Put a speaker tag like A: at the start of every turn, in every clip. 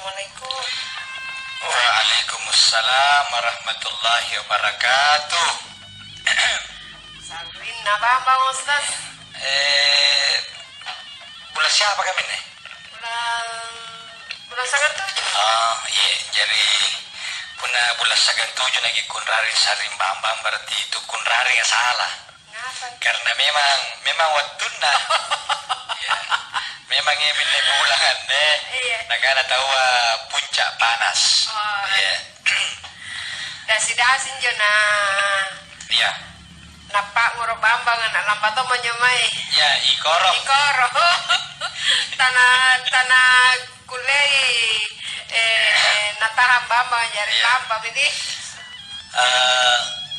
A: Assalamualaikum.
B: Waalaikumsalam warahmatullahi wabarakatuh.
A: Saluin na Bambang Ustaz.
B: Bulan siapa kami nih?
A: Bulan sangat tujuh.
B: Oh iya, jadi puna bulan sagan tujuh lagi kunraring saring Bambang berarti itu kunraring yang salah.
A: Ngapa?
B: Karena memang waktuna. Ya, memang ini bulan deh.
A: Iya.
B: Nah karena tahu puncak panas.
A: Oh,
B: Iya.
A: Dasi-dasin jo na
B: Iya.
A: napak ngoro Bambang anak lambat to menjemai.
B: Ya, ikorok.
A: Ikoro. tanah kulei nataham Bambang jari
B: Iya.
A: lamba ini.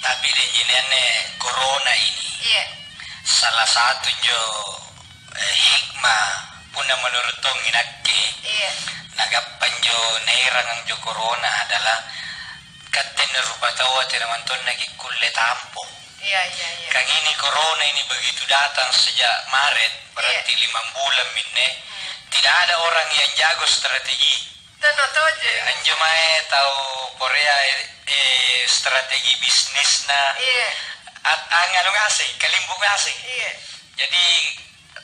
B: Tapi ini corona ini
A: Iya.
B: salah satu jo hikmah puna menurut tong inakke
A: Iya.
B: nagapan jo nairang jo corona adalah katen rupa tawa tinamanton nagi kulle tampo.
A: Iya.
B: Kang ini corona ini begitu datang sejak Maret berarti 5 bulan minne tidak ada orang yang jago strategi.
A: Tanah toje.
B: Anjo mae tahu Korea strategi bisnis na
A: Iya.
B: angano ngasih kalimbuk ngasih.
A: Iya.
B: Jadi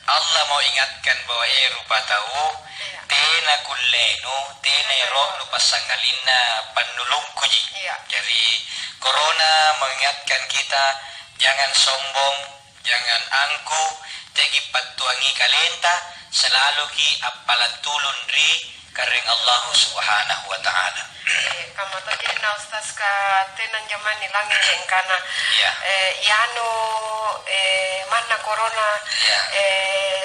B: Allah mau ingatkan bahwa rupa tahu
A: Iya.
B: tena kullenu tena roh nu pasangalina panulung kuji.
A: Iya.
B: Jadi corona mengingatkan kita jangan sombong, jangan angku, tegi patuangi kalenta, selalu ki apalatulun ri karing Allah Subhanahu wa taala.
A: Kamu tuh jadi na Ustaz ka tenan zaman nilangi yang kana
B: Iya.
A: yano mana corona
B: Iya.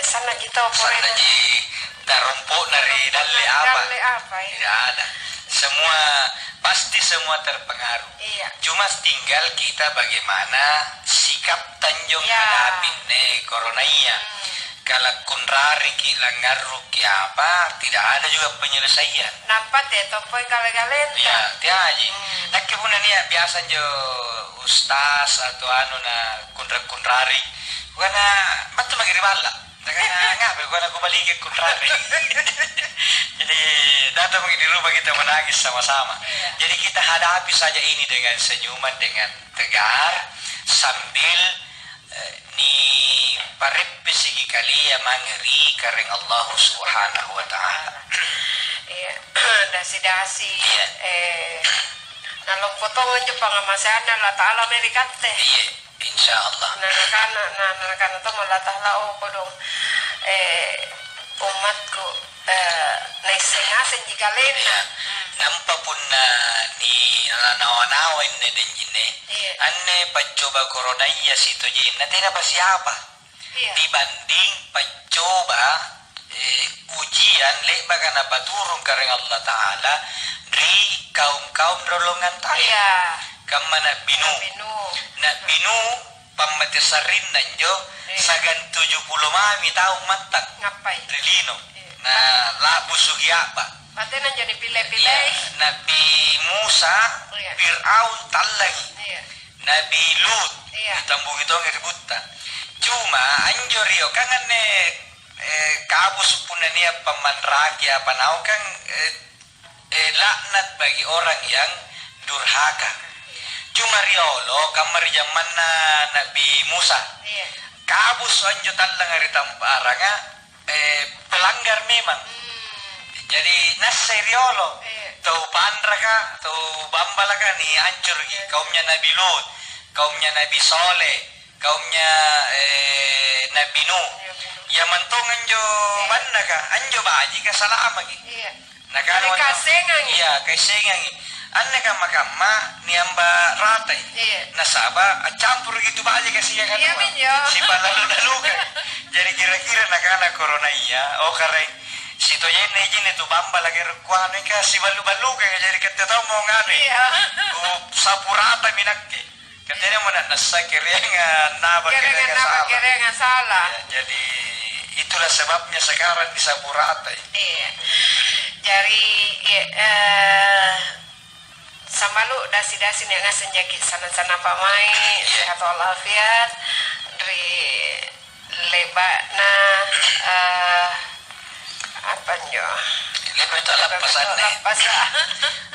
A: sana kita
B: Sana
A: porena
B: ji darumpo nari dalle apa?
A: dalle apa ya?
B: Tidak ada. Pasti semua terpengaruh.
A: Iya.
B: Cuma tinggal kita bagaimana sikap tanjung
A: Ya.
B: hadapin corona iya. Kalau kunrari ki langaru ki apa, tidak ada juga penyelesaian.
A: Nampak deh topoy kale-kalen
B: Ya, tiaji. Nak kebunan ya biasa jo ustaz atau anu na kunrari. Karena matu magiri bala. Ngabe gua aku balik ke kunrari. Jadi datang di rumah kita menangis sama-sama.
A: Iya.
B: Jadi kita hadapi saja ini dengan senyuman, dengan tegar sambil ni parip sigi kaliya mangeri kareng Allah Subhanahu wa taala.
A: iya dasi-dasi
B: Iya.
A: nalong potongan jo pangamasana la taala merikate
B: Iya, insyaallah.
A: nakana to mala taala o kodong umatku naisengasen jika lena
B: Ya, nampak pun na ni nawa-nawa ini dan jine.
A: Iya.
B: Anne pacoba corona iya situ jin. Nanti apa siapa?
A: iya
B: Dibanding pacoba ujian lek bagan apa turun kareng Allah Taala dari kaum rolongan tayo.
A: iya
B: Kama na binu. Na binu pamatisarin nanjo
A: Iya.
B: sagan 70 mami tahu mantak.
A: ngapai
B: Trilino.
A: Iya.
B: Na labu sugi apa?
A: patenan jadi pilih-pilih
B: Iya, Nabi Musa,
A: Iya.
B: Fir'aun talagi,
A: iya
B: Nabi Lut,
A: Iya.
B: ditambung itu ngeributan. Cuma anjorio kangen kabus punania pamanraki apa nau kan laknat bagi orang yang durhaka. Cuma riolo kamar zaman Nabi Musa.
A: iya
B: Kabus anjo talang hari tamparanga pelanggar memang. Jadi naseriolo
A: Iya.
B: tau pandraka tau bambalaka ni hancur kaumnya Nabi Lut, kaumnya Nabi Soleh, kaumnya Nabi Nuh. Ya mentong anjo bandaka anjo baji ka salama gi.
A: iya
B: Nakano
A: Mereka sengangi.
B: Iya, kay sengangi. Anne kama ni amba ratay.
A: Iya.
B: Nasaba campur gitu baji ka siya
A: Iya,
B: kanua.
A: Minyo.
B: Si palalu-lalu ka. Jadi kira-kira nakana corona iya o karay sito yen nejin itu bamba lagi rekuan ka si balu-balu ka jadi ketetaw mo ngani.
A: Iya.
B: Ku sapurata minakke. Katanya mo na nasa kirengan naba kirengan
A: kerengan salah
B: Ya, jadi itulah sebabnya sekarang di sapurata.
A: iya jadi sama lu dasi-dasi nih ngasen jaki sana-sana pamai sehat walafiat dari lebat na apa nyo
B: bentuk lapas aneh.
A: Lapas ya.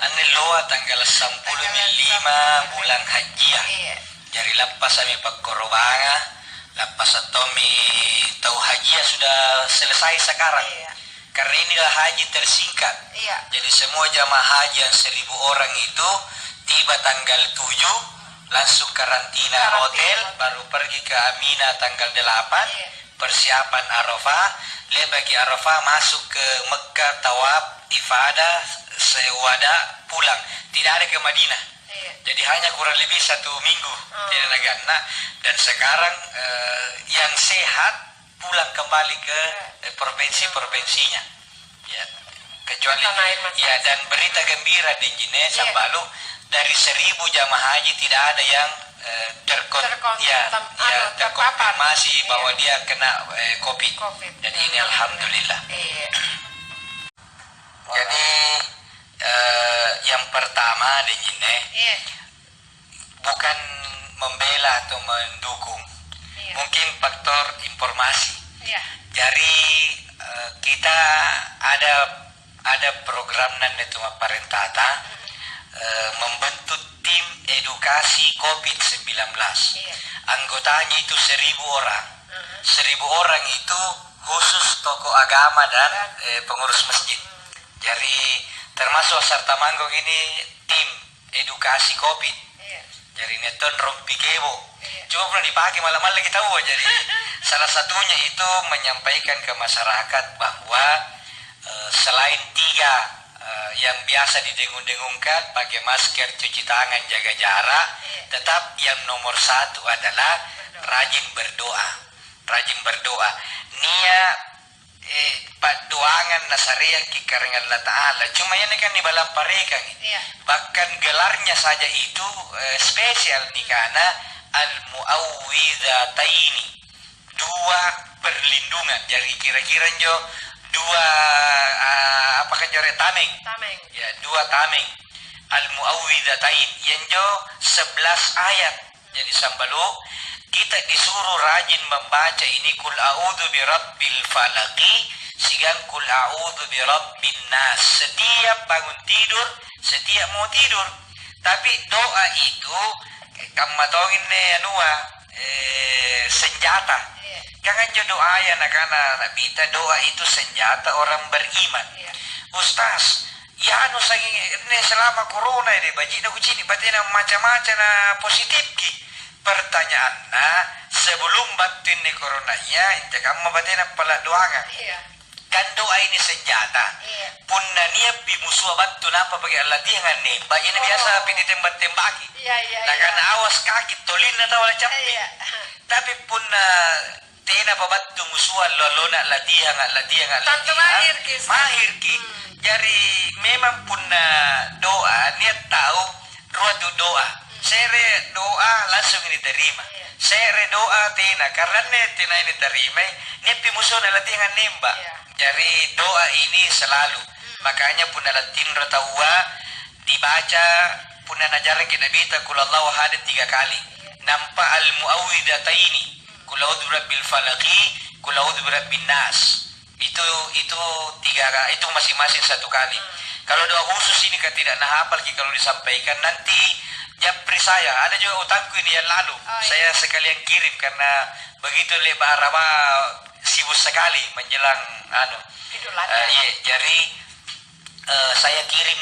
B: Aneh loa tanggal 10 lima bulan haji ya.
A: Iya.
B: Jadi lapas kami pak korobanga, lapas atomi tahu haji ya sudah selesai sekarang.
A: Iya.
B: Karena inilah haji tersingkat.
A: Iya.
B: Jadi semua jamaah haji yang 1.000 orang itu tiba tanggal 7 langsung karantina hotel, baru pergi ke Amina tanggal 8.
A: Iya.
B: Persiapan Arafah, bagi Arafah masuk ke Mekah tawaf, ifadah, sewada pulang. Tidak ada ke Madinah.
A: Iya.
B: Jadi hanya kurang lebih 1 minggu tidak ada. Nah, dan sekarang yang sehat pulang kembali ke provinsi-provinsinya. Ya, kecuali ya, dan berita gembira di Jine Sambalu dari 1.000 jamaah haji tidak ada yang terkonfirmasi bahwa dia kena COVID. Jadi ini alhamdulillah.
A: Iya.
B: Jadi yang pertama di Jine bukan membela atau mendukung, mungkin faktor informasi. Jadi kita ada program nan itu parentata membentuk tim edukasi COVID-19. Anggotanya itu 1.000 orang. 1.000 orang itu khusus tokoh agama dan pengurus masjid. Jadi termasuk Sarta Manggo ini tim edukasi COVID. Jadi neton rompi kebo. Cuma pernah dipakai malam-malam kita tahu. Jadi salah satunya itu menyampaikan ke masyarakat bahwa selain 3 yang biasa didengung-dengungkan, pakai masker, cuci tangan, jaga jarak, tetap yang nomor 1 adalah rajin berdoa. Rajin berdoa. Nia doangan nasaria karena Allah Ta'ala. Cuma ini kan di balam parekan. Bahkan gelarnya saja itu spesial nih, karena al-mu'awwidhataini, 2 perlindungan. Jadi kira-kira jo 2 apakah jore tameng? Ya, 2 tameng. Al-mu'awwidhatain yang jo 11 ayat. Jadi sambalu kita disuruh rajin membaca ini kul a'udzu birabbil falaqi, sigang kul a'udzu birabbin nas. Setiap bangun tidur, setiap mau tidur. Tapi doa itu kamatongin senjata. Jangan jo doa ya anak-anak, kita doa itu senjata orang beriman. Ustaz, ya ini selama corona ini baji dah kucini batina macam-macam na positif ki. Pertanyaannya, sebelum batin ni coronanya, inte kamu batina pala doangan. Kan doa ini senjata. Punna niya pi musuh batu napa bagi Allah dengan nembak. Ini biasa pi ditembak-tembaki. Nah karena awas kaki tolin na tawala campi. Tapi punna tena pabatu musuh lolona latihan. Tanto mahir ki. Jadi memang punna doa niat tahu ruatu doa. Sere doa langsung ini terima. Sere doa tena karena tena ini terima. Nepi musuh latihan nembak. Jadi doa ini selalu. Makanya punna latin ratawa dibaca punna najaran kita bita kulallahu ahad 3 kali. Nampak al-mu'awwidhataini. Qul a'udzu birabbil falaqi, qul a'udzu birabbin nas. Itu 3, itu masing-masing 1 kali. Kalau doa khusus ini kan tidak hafal kalau disampaikan nanti japri saya. Ada juga utangku ini yang lalu. Saya sekalian kirim karena begitu lebar apa sibuk sekali menjelang jadi saya kirim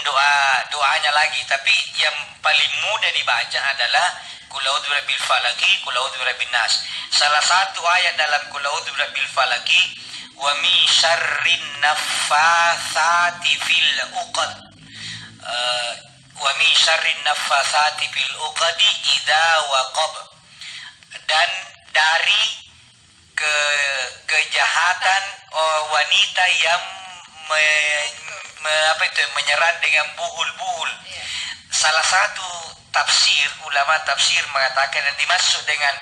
B: doanya lagi. Tapi yang paling mudah dibaca adalah Qul a'udzu birabbil falaqi, Qul a'udzu birabbin nas. Salah satu ayat dalam Qul a'udzu birabbil falaqi, wa min syarrin naffatsati fil uqad. Wa min syarrin naffatsati fil uqadi idza waqab. Dan dari kejahatan wanita yang menyerat dengan buhul-buhul. Salah satu tafsir, ulama tafsir mengatakan dan dimaksud dengan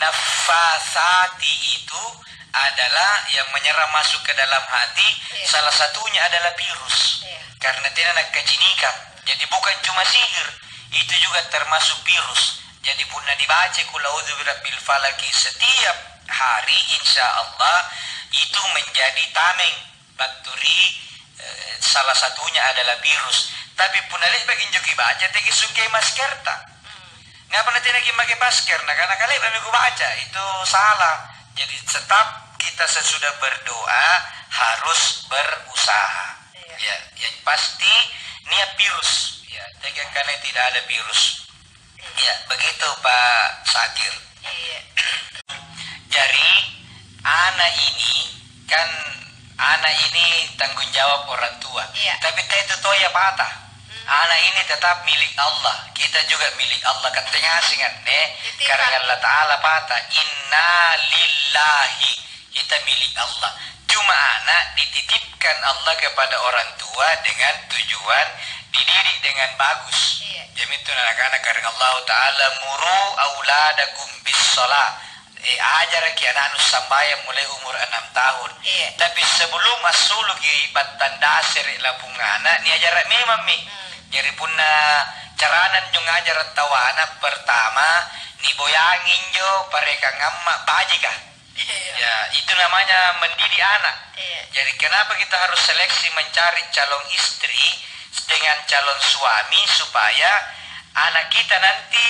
B: nafasati itu adalah yang menyerang masuk ke dalam hati. Salah satunya adalah virus. Karena dia nak kecinikan. Jadi bukan cuma sihir, itu juga termasuk virus. Jadi punna dibaca Qul a'udzu birabbil falaqi setiap hari, insya Allah itu menjadi tameng bakteri salah satunya adalah virus. Tapi punalih bagi joki baca tegi sukai masker tak. Ngapa nanti lagi pakai masker? Nah karena kali bagi baca itu salah. Jadi tetap kita sesudah berdoa harus berusaha. Ya, yang pasti niat virus. Ya, karena tidak ada virus. Ya, begitu Pak Sakir. Jadi anak ini kan tanggung jawab orang tua. Tapi itu toh ya patah. Anak ini tetap milik Allah. Kita juga milik Allah. Katanya asingan karena Allah Ta'ala patah. Inna lillahi. Kita milik Allah. Cuma anak dititipkan Allah kepada orang tua dengan tujuan dididik dengan bagus. Jadi itu anak-anak karena Allah Ta'ala muru auladakum bis sholat. Ajar ki anak sambayang mulai umur 6 tahun. Tapi sebelum masuk lagi batan dasar lapung anak ni ajar memang mi. Jadi punna caranan yung ajar tawa anak pertama ni boyangin jo pareka ngamma bajika. Ya, itu namanya mendidik anak. Jadi kenapa kita harus seleksi mencari calon istri dengan calon suami supaya anak kita nanti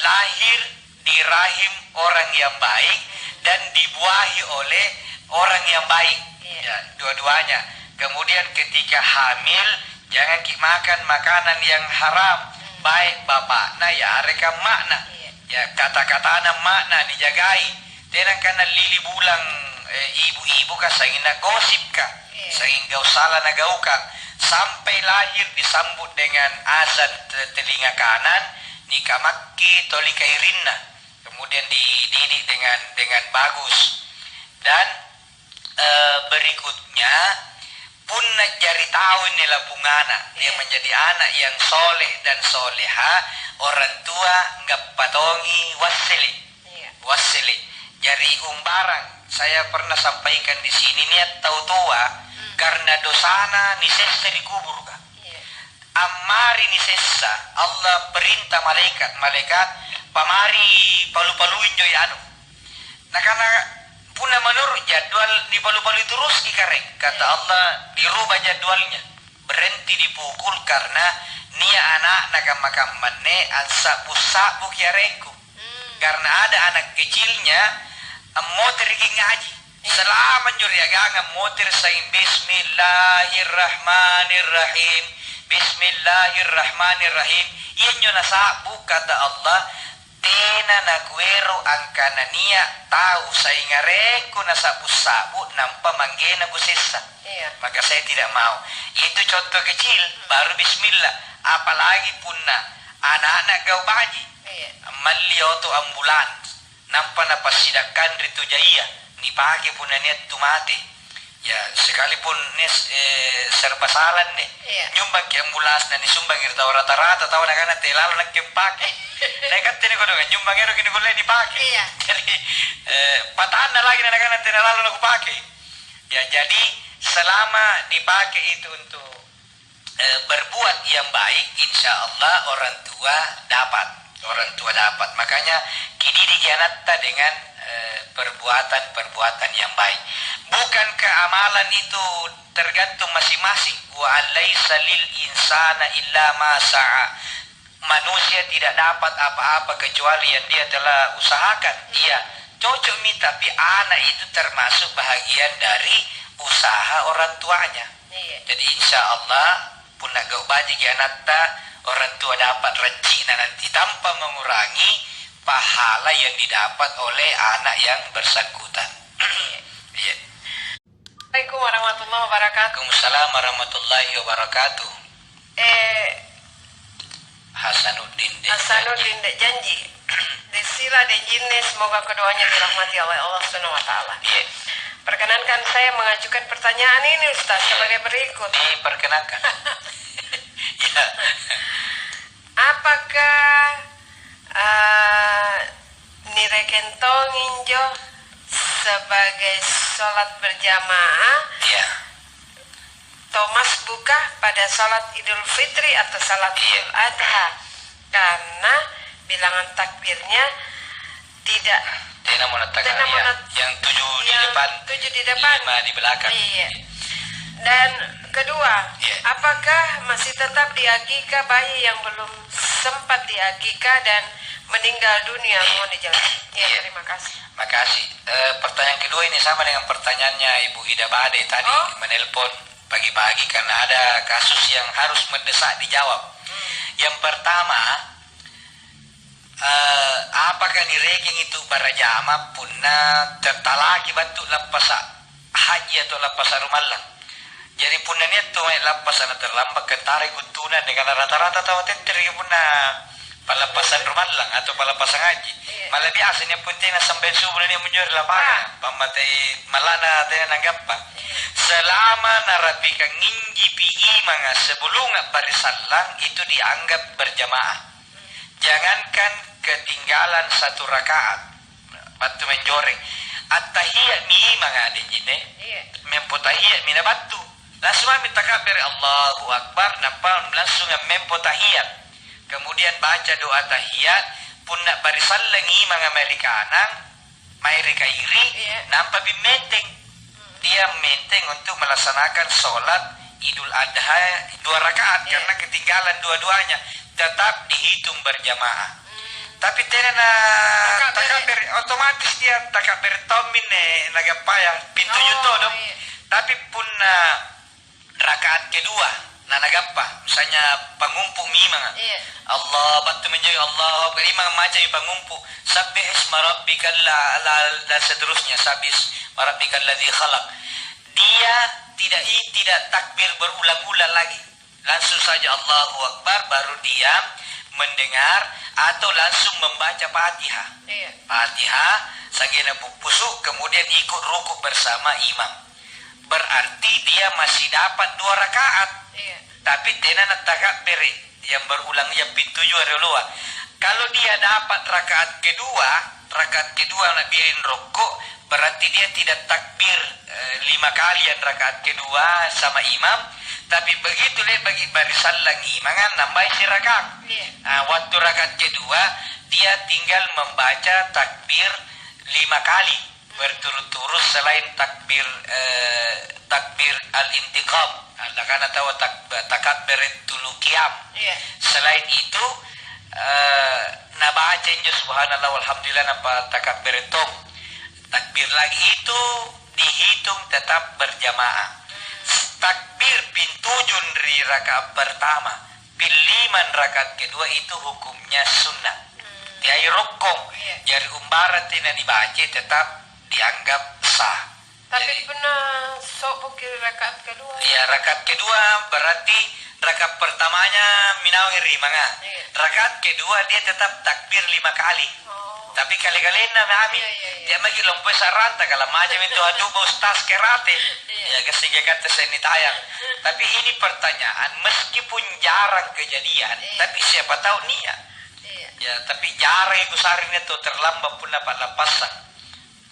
B: lahir di rahim orang yang baik dan dibuahi oleh orang yang baik. Ya, dua-duanya. Kemudian ketika hamil jangan makan makanan yang haram. Baik bapak, nah ya mereka makna. Ya kata-kata anak makna dijagai. Tenang karena lili bulang ibu-ibu kah sangin na gosip kah, sangin gau salah na gaukang sampai lahir disambut dengan azan telinga kanan nikah makki tolika irinna. Kemudian dididik dengan bagus dan berikutnya pun jari tahu ini lapungana dia menjadi anak yang soleh dan soleha orang tua nggak patongi wasili jari umbarang saya pernah sampaikan di sini niat tahu tua karena dosana nisessa dikubur kah amari nisessa Allah perintah malaikat pamari palu-paluin joy anu. Nah karena punah menurut jadwal di palu-palu itu terus dikarek. Kata Allah dirubah jadwalnya. Berhenti dipukul karena nia anak nakam-makam mane ansa-pusabu kiareku. Karena ada anak kecilnya motor ngaji. Selama nyuri agama motor saing Bismillahirrahmanirrahim. Bismillahirrahmanirrahim. Iyan nyo nasabu kata Allah. Tena nakuero angkana niya tahu saya ngareku nasabu-sabu nampa manggena busesa. Maka saya tidak mau. Itu contoh kecil baru bismillah. Apalagi punna anak-anak gau baji. Malioto ambulans. Nampa napasidakan ritu jaya. Nipake punna niat tumate. Ya sekalipun serba salah nih. Nyumbang ke ambulans na nisumbang irta rata-rata tahu nak telalo nak kempake. Nekat tini ko dengan nyumbang ero kini boleh dipakai. Jadi patahan lagi nak telalo nak pakai. Ya jadi selama dipakai itu untuk berbuat yang baik, insya Allah orang tua dapat. Makanya kini dijanata dengan perbuatan yang baik. Bukankah amalan itu tergantung masing-masing? Wa alaysa lil insana illa ma sa'a. Manusia tidak dapat apa-apa kecuali yang dia telah usahakan. Iya, cocok mi tapi anak itu termasuk bahagian dari usaha orang tuanya. Jadi insya Allah pun nak gau baji kianata orang tua dapat rezeki nanti tanpa mengurangi pahala yang didapat oleh anak yang bersangkutan. Iya.
A: Assalamualaikum warahmatullahi wabarakatuh.
B: Waalaikumsalam warahmatullahi wabarakatuh. Hasanuddin
A: Dek janji. Desila de jinne semoga kedoanya dirahmati oleh Allah Subhanahu wa taala. Perkenankan saya mengajukan pertanyaan ini Ustaz sebagai berikut.
B: Diperkenankan. Ya.
A: Apakah nirekentong injo sebagai sholat berjamaah Thomas buka pada sholat Idul Fitri atau sholat Idul Adha karena bilangan takbirnya tidak
B: yang 7 di depan
A: 7 di depan
B: 5 di belakang.
A: Dan kedua,
B: Iya.
A: apakah masih tetap diakikah bayi yang belum sempat diakikah dan meninggal dunia? Mohon dijelaskan. Ya,
B: Iya.
A: terima kasih.
B: Makasih. Pertanyaan kedua ini sama dengan pertanyaannya Ibu Ida Bade tadi menelpon pagi-pagi karena ada kasus yang harus mendesak dijawab. Yang pertama, apakah ni reging itu para jama punna tertalaki bantu lapas haji atau lapas rumalang. Jadi punna ni tu lapas na terlambat kentari gutuna dengan rata-rata tahu teteri punna palapasan rumalang atau palapasan haji. Malah biasanya pun tina sampai subuh ni menyuruh lapangan. Pamatai malana tina nanggapa. Selama narapika nginji pi mga sebelum barisalang itu dianggap berjamaah. Jangankan ketinggalan satu rakaat. Batu menjoreng. At-tahiyat mi mga dinjine. Mempotahiyat mina batu. Langsung minta kabar Allahu Akbar. Nampak langsung mempotahiyat. Kemudian baca doa tahiyat. Punna barisalang mga Amerikanang. Mereka iri. Nampak bimenteng. Dia menteng untuk melaksanakan sholat Idul Adha 2 rakaat karena ketinggalan dua-duanya tetap dihitung berjamaah. Tapi tenana takaber otomatis dia takaber tomin nagapaya pintu yuto dong. Tapi pun rakaat kedua nanagapa misalnya pangumpu mimang. Allah batu menjadi Allah beri macam pangumpu sabbih isma rabbikal la seterusnya sabbih rabbikal ladzi khalaq. Dia tidak takbir berulang-ulang lagi. Langsung saja Allahu Akbar baru diam mendengar atau langsung membaca Fatihah. Fatihah sagena pusuk kemudian ikut rukuk bersama imam. Berarti dia masih dapat 2 rakaat. Tapi tenan takbir yang berulang yang pintu juara. Kalau dia dapat rakaat kedua nak biarin rukuk berarti dia tidak takbir 5 kali yang rakaat kedua sama imam. Tapi begitu bagi barisan lagi mangan nambah si rakaat. Waktu rakaat kedua dia tinggal membaca takbir 5 kali berturut-turut selain takbir al-intiqam. Karena tahu takbir tulukiam. Selain itu nabaca injo subhanallah walhamdulillah napa takbir itu. Takbir lagi itu dihitung tetap berjamaah. Takbir pintujun dari rakaat pertama, piliman rakaat kedua itu hukumnya sunnah. Tiai rukuk, jadi umbaran tidak dibaca tetap dianggap sah.
A: Tapi pernah sok bukir rakaat kedua.
B: Ya rakaat kedua berarti rakaat pertamanya minawiri manga. Rakaat kedua dia tetap takbir 5 kali. Tapi kali-kali na mami dia magi lompoy saranta kalau macam itu aduh ustaz kerate. Ya kesiga kata seni tayang. Tapi ini pertanyaan meskipun jarang kejadian, tapi siapa tahu niat. Ya tapi jarang iku sarine tuh terlambat pun dapat lapasan.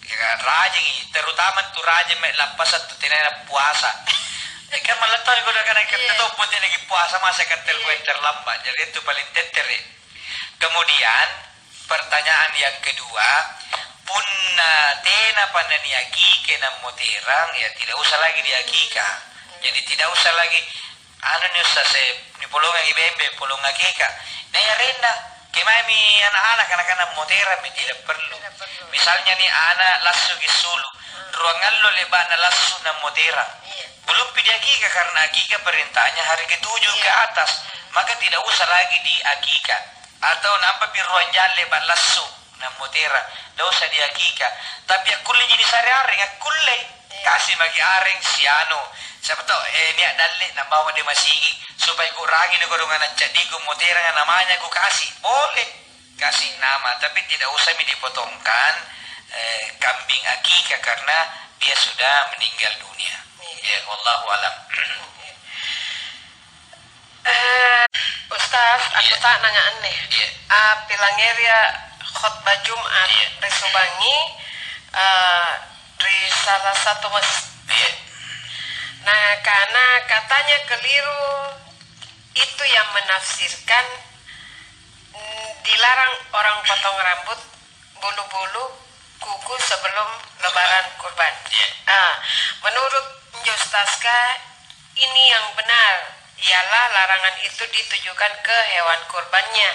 B: Ya rajin terutama tuh rajin mek lapasan tuh tinana puasa. Kan malah tahu kalau kan kita pun lagi puasa masa katel terlambat. Jadi itu paling tetere. Kemudian pertanyaan yang kedua, punna tena panani akike na moterang ya tidak usah lagi diakika. Jadi tidak usah lagi anu ni usah se ni polonga ibembe polonga keka. Nah ya renda kemami anak-anak moterang tidak perlu. Misalnya nih anak lasu gisulu, ruangallo leba na lasu na moterang. Belum diakika karena akika perintahnya hari ke-7 ke atas, maka tidak usah lagi diakika. Atau nampak biruan jalle balasu na mutera dah usah diakika. Tapi akulle jadi sari-aring akulle kasih bagi aring siano siapa tahu ni dalle na bawa dia masigi supaya kurangi golongan jadi ku mutera namanya ku kasih boleh kasih nama tapi tidak usah dipotongkan kambing akika karena dia sudah meninggal dunia. Ya wallahu alam.
A: Ustaz, aku tak nanya aneh. Pilangeria khutbah Jumat di Subangi di salah satu masjid. Nah, karena katanya keliru itu yang menafsirkan dilarang orang potong rambut bulu-bulu kuku sebelum lebaran kurban. Menurut Ustazka ini yang benar, ialah larangan itu ditujukan ke hewan kurbannya,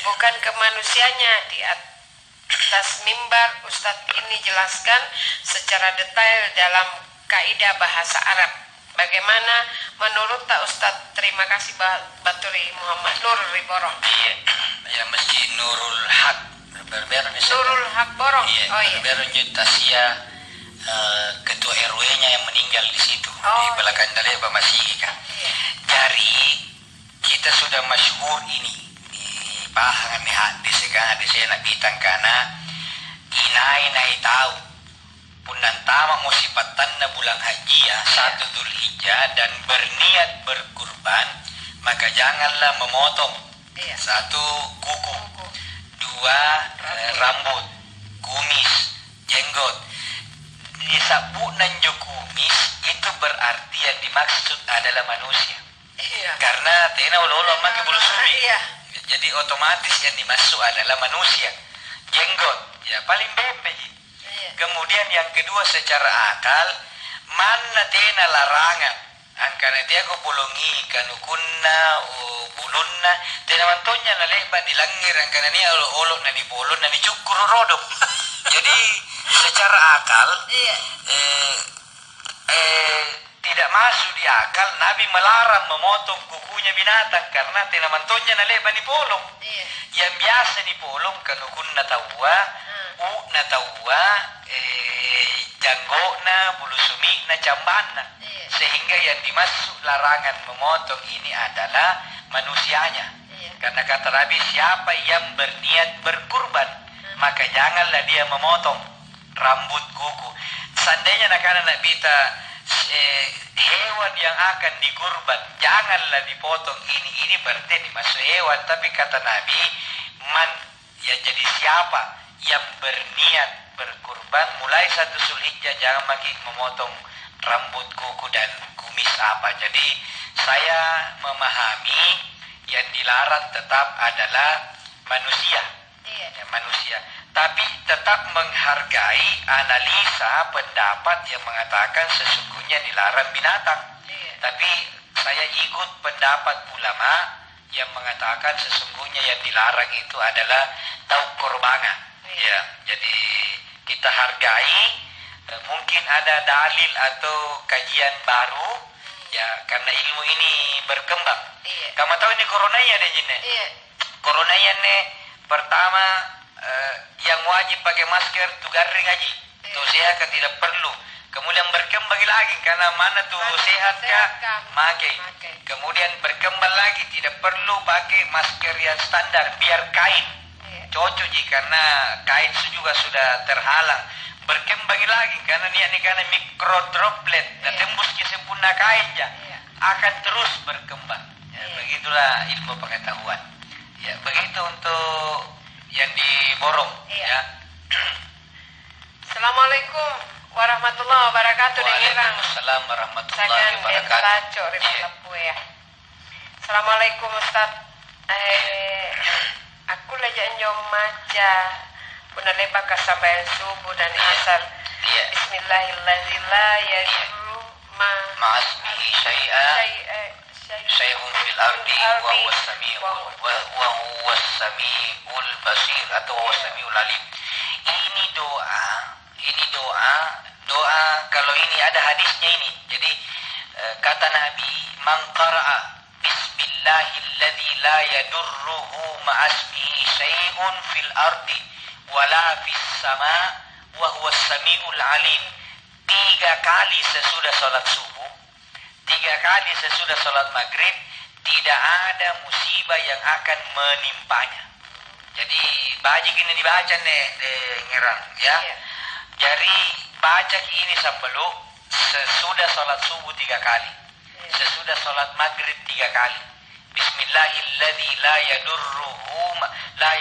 A: bukan ke manusianya. Di atas mimbar, Ustadz ini jelaskan secara detail dalam kaidah bahasa Arab. Bagaimana menurut tak Ustadz? Terima kasih Baturi Muhammad Nur Riborong.
B: Iya, ya mesti Nurul Haq berberon
A: Nurul Haq Borong.
B: Iya,
A: Oh iya.
B: berberon Tasia ketua RW-nya yang meninggal di situ di belakang dari Pak Masigi kan.
A: Iya.
B: Jadi kita sudah masyhur ini di bahangan ni hadis kan hadis nak bitang kana inai tahu punan tama mo sipatan na bulan haji ya, 1 Dzulhijjah dan berniat berkurban, maka janganlah memotong.
A: Iya.
B: 1 kuku, 2 rambut, kumis, jenggot. Disapu nanjo kumis itu berarti yang dimaksud adalah manusia.
A: Iya.
B: Karena tena olo-olo make bulu sumi.
A: Iya.
B: Jadi otomatis yang dimaksud adalah manusia. Jenggot, ya paling bembe.
A: Iya.
B: Kemudian yang kedua secara akal, mana tena larangan. Angkana dia ko pulungi kanukunna bulunna tena mantonya na leba dilangir angkana ni olo na ni bolon na ni cukur rodok. Jadi secara akal tidak masuk di akal Nabi melarang memotong kukunya binatang karena tena mantonya na leba ni polong.
A: Iya.
B: Yang biasa di polong kanukunna tawwa na tawwa janggona bulu sumi na cambanna.
A: Iya.
B: Sehingga yang dimaksud larangan memotong ini adalah manusianya.
A: Iya.
B: Karena kata Nabi siapa yang berniat berkurban maka janganlah dia memotong rambut kuku. Seandainya nak bita hewan yang akan dikurban janganlah dipotong ini berarti dimaksud hewan, tapi kata Nabi man ya, jadi siapa yang berniat berkurban mulai 1 Dzulhijjah jangan lagi memotong rambut kuku dan kumis apa. Jadi saya memahami yang dilarang tetap adalah manusia.
A: Iya.
B: Ya, manusia, tapi tetap menghargai analisa pendapat yang mengatakan sesungguhnya dilarang binatang.
A: Iya.
B: Tapi saya ikut pendapat ulama yang mengatakan sesungguhnya yang dilarang itu adalah tau korbangan.
A: Iya.
B: Ya, jadi kita hargai. Mungkin ada dalil atau kajian baru ya, karena ilmu ini berkembang.
A: Iya.
B: Kamu tahu ini coronanya deh Jine?
A: Iya.
B: Coronanya nih pertama yang wajib pakai masker tuh garing aja. Tuh sehat kan tidak perlu. Kemudian berkembang lagi karena mana tuh sehat kah? Pakai. Kemudian berkembang lagi tidak perlu pakai masker yang standar biar kain. Cocok ji karena kain juga sudah terhalang. Berkembang lagi karena ini karena mikrodroplet dan tembus ke sempurna kain ya akan terus berkembang. Ya, begitulah ilmu pengetahuan. Ya, begitu untuk yang diborong. Ya.
A: Assalamualaikum warahmatullahi wabarakatuh.
B: Waalaikumsalam warahmatullahi wabarakatuh.
A: Ya. Assalamualaikum Ustaz. Aku lagi nyom maca punalepa kasambayan subuh dan asar. Bismillahirrahmanirrahim.
B: Ma'asmihi syai'un fil ardi wa huwa samiul basir atau huwa samiul alim. Ini doa kalau ini ada hadisnya ini. Jadi kata Nabi, man qara'a bismillahilladzi la yadurruhu ma'asmihi syai'un fil ardi wala fis sama wa huwa samiul alim. 3 kali sesudah sholat subuh, 3 kali sesudah sholat maghrib, tidak ada musibah yang akan menimpanya. Jadi baca ini dibaca nih ngerang ya. Jadi baca ini sebelum sesudah sholat subuh 3 kali, sesudah sholat maghrib 3 kali. Bismillahilladzi la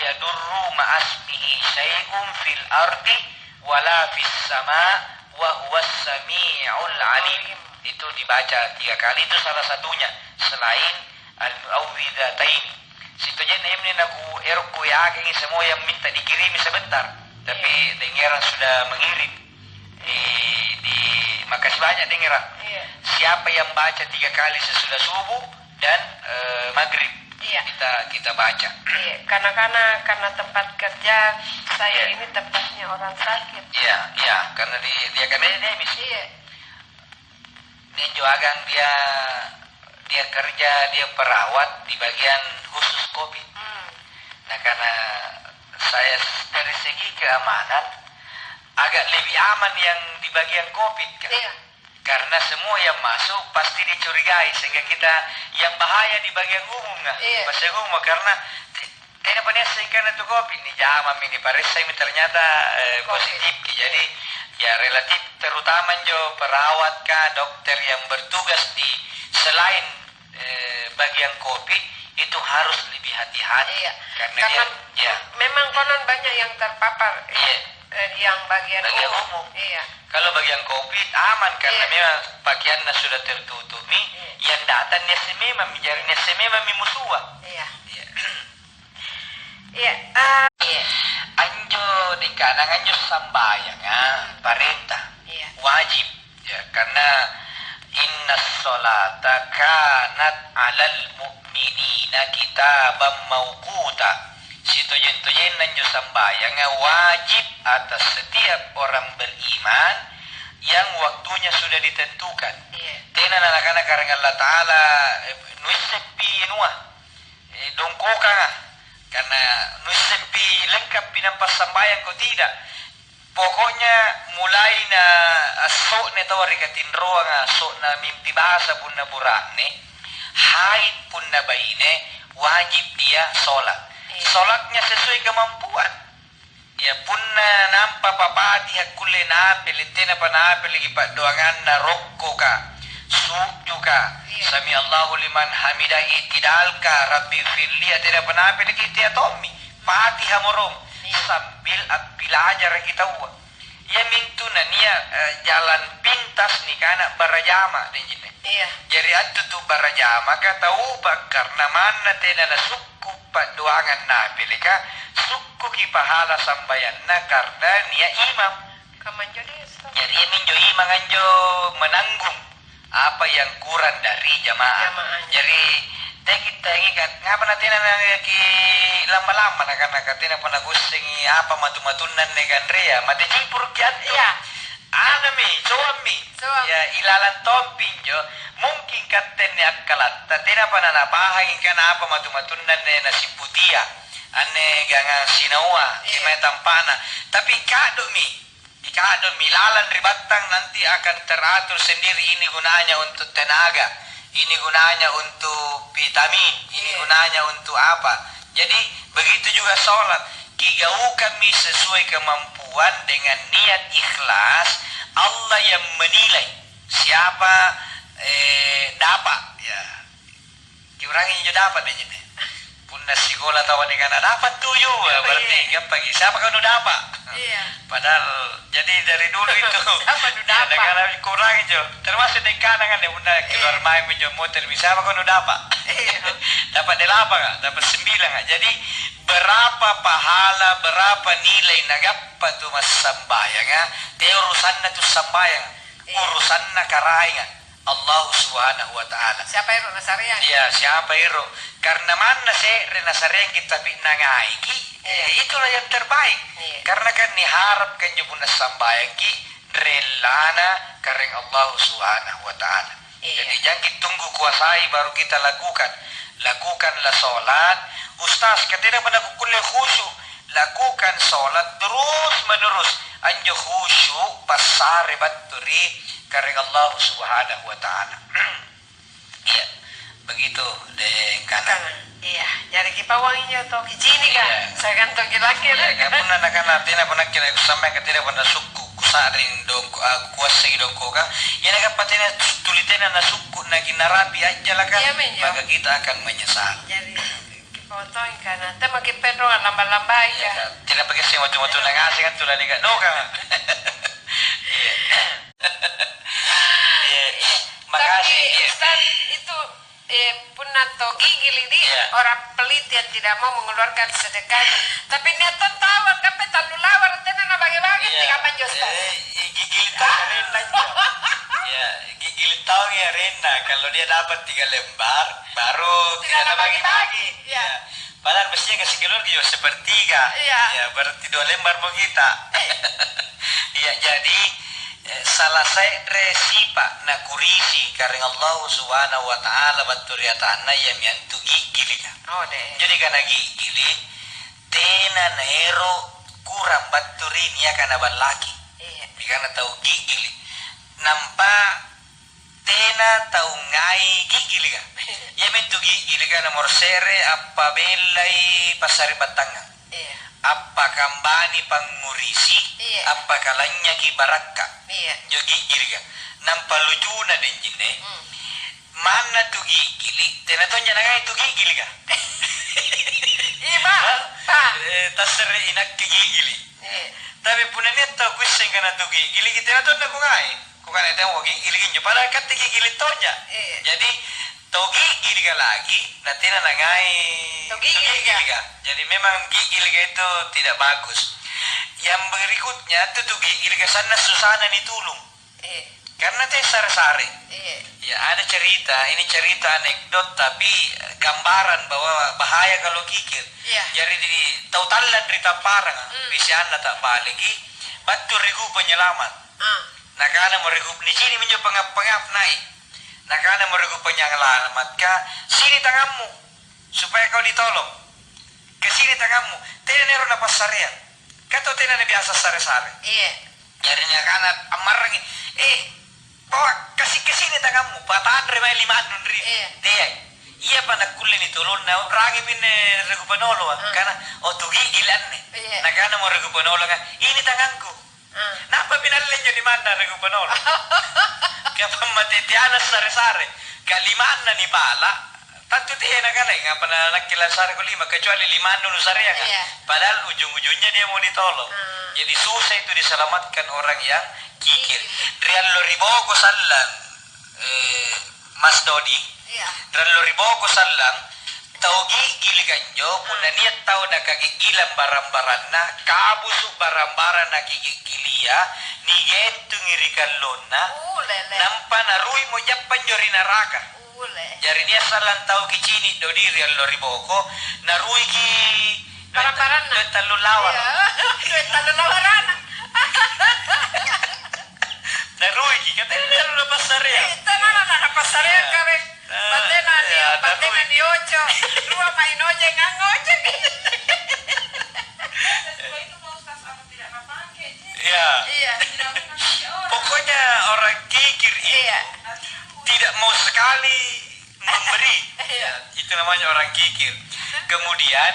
B: yadurru ma'asmihi syai'un fil ardi wala fis sama wa huwas samiul alim. Itu dibaca 3 kali, itu salah satunya selain al-muawwidzatain. Situ aja ini aku erku ya ini semua yang minta dikirimi sebentar, tapi dengeran sudah mengirim. Di makasih banyak dengeran.
A: Iya.
B: Siapa yang baca 3 kali sesudah subuh dan maghrib.
A: Iya.
B: Kita baca.
A: Iya, karena tempat kerja saya ini tempatnya orang sakit.
B: Iya, karena dia kan endemis.
A: Iya.
B: Ninjo Agang dia kerja, dia perawat di bagian khusus COVID. Nah, karena saya dari segi keamanan agak lebih aman yang di bagian COVID kan.
A: Iya.
B: Karena semua yang masuk pasti dicurigai, sehingga kita yang bahaya di bagian umum nggak?
A: Iya.
B: Bagian umum karena tidak pernah sehingga itu COVID ini jamam ini parisa ini ternyata positif. Jadi ya relatif terutama jo perawat kah dokter yang bertugas di selain bagian COVID itu harus lebih hati-hati.
A: Iya.
B: Karena dia
A: memang konon banyak yang terpapar.
B: Iya.
A: Yang bagian
B: umum.
A: Iya.
B: Kalau bagian COVID aman karena memang pakaiannya sudah tertutupi. Yang datang semema menjadi semema musuh.
A: Iya.
B: Iya.
A: Iya.
B: Anjo di kanan anjo sambayang perintah.
A: Iya.
B: Wajib ya karena inna sholata kanat alal mu'minina kitaban mauquta. Situjen-tujen nanjo sambayang wajib atas setiap orang beriman yang waktunya sudah ditentukan. Tena anak-anak karena Allah Ta'ala nuisepi nuah dongkoka karena nuisepi lengkap pinampas sambayang ko tidak. Pokoknya mulai na asok na tawari katin roa nga asok na mimpi bahasa pun na burane haid pun na baine wajib dia sholat. Sholatnya sesuai kemampuan. Ya punna nampa papati hakule na pelitena pana peligi pak doangan na rokko ka sujud ka sami Allahu liman hamida itidal ka rabbi firli atena pana peligi tia tommi pati hamorong sambil belajar kita uang. Ya mintu na niya jalan pintas ni kana barajama denjine.
A: Iya.
B: Jadi atu tu barajama kata ubak karena mana tena na doangan nabi leka suku ki pahala sambayan na karena nia imam jadi minjo imam anjo menanggung apa yang kurang dari jamaah. Jadi kita ingat ngapa nanti ki lama-lama karena katina pernah gusingi apa matu-matunan negan rea mati cipur kiat
A: ya
B: anami suami ya ilalan tompinjo mungkin katen ni akalat tatina pana napahangin kana apa matu-matunan ne nasi putia ane gangan sinawa kime tampana tapi kado mi lalan ribatang nanti akan teratur sendiri ini gunanya untuk tenaga, ini gunanya untuk vitamin, ini gunanya untuk apa. Jadi begitu juga sholat kigau kami sesuai kemampuan dengan niat ikhlas. Allah yang menilai siapa dapat ya diurangi juga dapat deh ini punna sekolah tahu dengan dapat tujuh berarti pagi siapa kan udah dapat padahal jadi dari dulu itu dengan kurang itu termasuk di kanan kan ya punna keluar main menjadi motor siapa kan udah dapat dapat 8 kan dapat 9 kan jadi berapa pahala berapa nilai nagapa tu mas sambayang te urusanna tu sambayang urusanna karaingan Allah subhanahu wa ta'ala
A: siapa iro nasarian
B: ya siapa iro karena mana nasarian kita pinangai itulah yang terbaik karena kan diharap kan jebuna sambayang ki relana kareng Allah subhanahu wa ta'ala jadi jangan tunggu kuasai baru kita lakukanlah sholat. Ustaz ketika pada kuliah khusyuk lakukan sholat terus menerus anjo khusyuk pasare baturi karena Allah subhanahu wa ta'ala. Iya begitu deh kanan
A: iya jadi kita wanginya toh kicini kan saya kan toh laki
B: ya kamu anak-anak tina pernah kira sampai ketika pernah suku kusaring dong kuasa dong koga ya nak patina tulitena na suku na ginarapi aja lah kan maka kita akan menyesal
A: jadi fotoin karena tema kipendro lamba-lamba aja
B: tidak pakai sih waktu nangasi kan tulah nika no kan makasih
A: Ustaz itu punah to gigil ini orang pelit yang tidak mau mengeluarkan sedekahnya tapi niatan tawar sampai talu lawar tenan bagi-bagi tiga manjos
B: gigil tak keren aja ya gigil gigil tahu ya Rena, kalau dia dapat 3 lembar, baru tidak bagi-bagi.
A: Ya.
B: Padahal mestinya kasih keluarga juga sepertiga. Ya, berarti 2 lembar mau kita. Ya, jadi salah saya resipa na kurisi karena Allah Subhanahu wa taala baturiatana yang miantu gigil kan.
A: Oh deh.
B: Jadi karena gigil tena nero kurang baturin ya karena balaki.
A: Iya.
B: Karena tahu gigil. Nampak tena tahu ngai gigil kan. Ya mentu gigil kan nomor sere apa belai pasari batangan.
A: Iya.
B: Apa kambani pangurisi,
A: Iya.
B: apa kalanya ki barakka.
A: Iya.
B: Jo gigil kan. Nampak lujuna den jine. Mana tu gigil? Tena tu jangan itu gigil kan.
A: Iya, Pak.
B: Tasere inak gigil.
A: Iya.
B: Tapi punanya tahu kuiseng kana tu gigil kita tu nak ngai. Kau kan ada orang gigil gini. Padahal kata gigil tonya.
A: Iya.
B: Jadi tahu gigil kan lagi, nanti nak ngai.
A: Tahu gigil kan.
B: Jadi memang gigil itu tidak bagus. Yang berikutnya tu gigil ke sana susana ditulung.
A: Iya.
B: Karena teh sare-sare.
A: Iya.
B: Ya ada cerita, ini cerita anekdot tapi gambaran bahwa bahaya kalau gigil.
A: Iya.
B: Jadi di tahu talan cerita parang, bisa anda tak balik. Batu rigu penyelamat. Nah karena meregu di sini menjadi pengap-pengap naik. Nah karena meregu penyelamat kah sini tanganmu supaya kau ditolong. Ke sini tanganmu. Tidak nero napas sarean. Kata tidak biasa sare-sare.
A: Iya.
B: Jadinya karena amarang bawa kasih ke sini tanganmu. Patahan remai 5 nundri.
A: Iya.
B: Dia. Iya pada kulit itu lo na ragi minne regu penolo karena tu gigilan nih.
A: Iya.
B: Nah karena mau regu penolo kan ini tanganku. Napa pinalin di mana regu penolo? Kaya mati tiana sare-sare. Kalimana ni pala. Tantu tiana kan ngapa na nakila sare ko 5 kecuali 5 dulu sare ya kan.
A: Iya.
B: Padahal ujung-ujungnya dia mau ditolong. Jadi susah itu diselamatkan orang yang gigil. Rian loribogo sallang Mas Dodi.
A: Iya.
B: Rian loribogo sallang tau gigil kanjo puna niat tau na kagigilan barang-barang na kabusu barang-barang na gigilia ni getu ngirikan lona
A: Lele.
B: nampa narui mo japan jori naraka jari dia salan tau kicini do diri al loriboko narui ki
A: Barang-barang na
B: talu lawan
A: duit talu lawaran.
B: narui ki katanya dia lo pasarea
A: Ito na pasarea kare. Batena ni 8. Dua main oje ngangoje.
B: ya
A: Iya.
B: pokoknya orang gigir itu tidak mau sekali memberi. Itu namanya orang gigir. Kemudian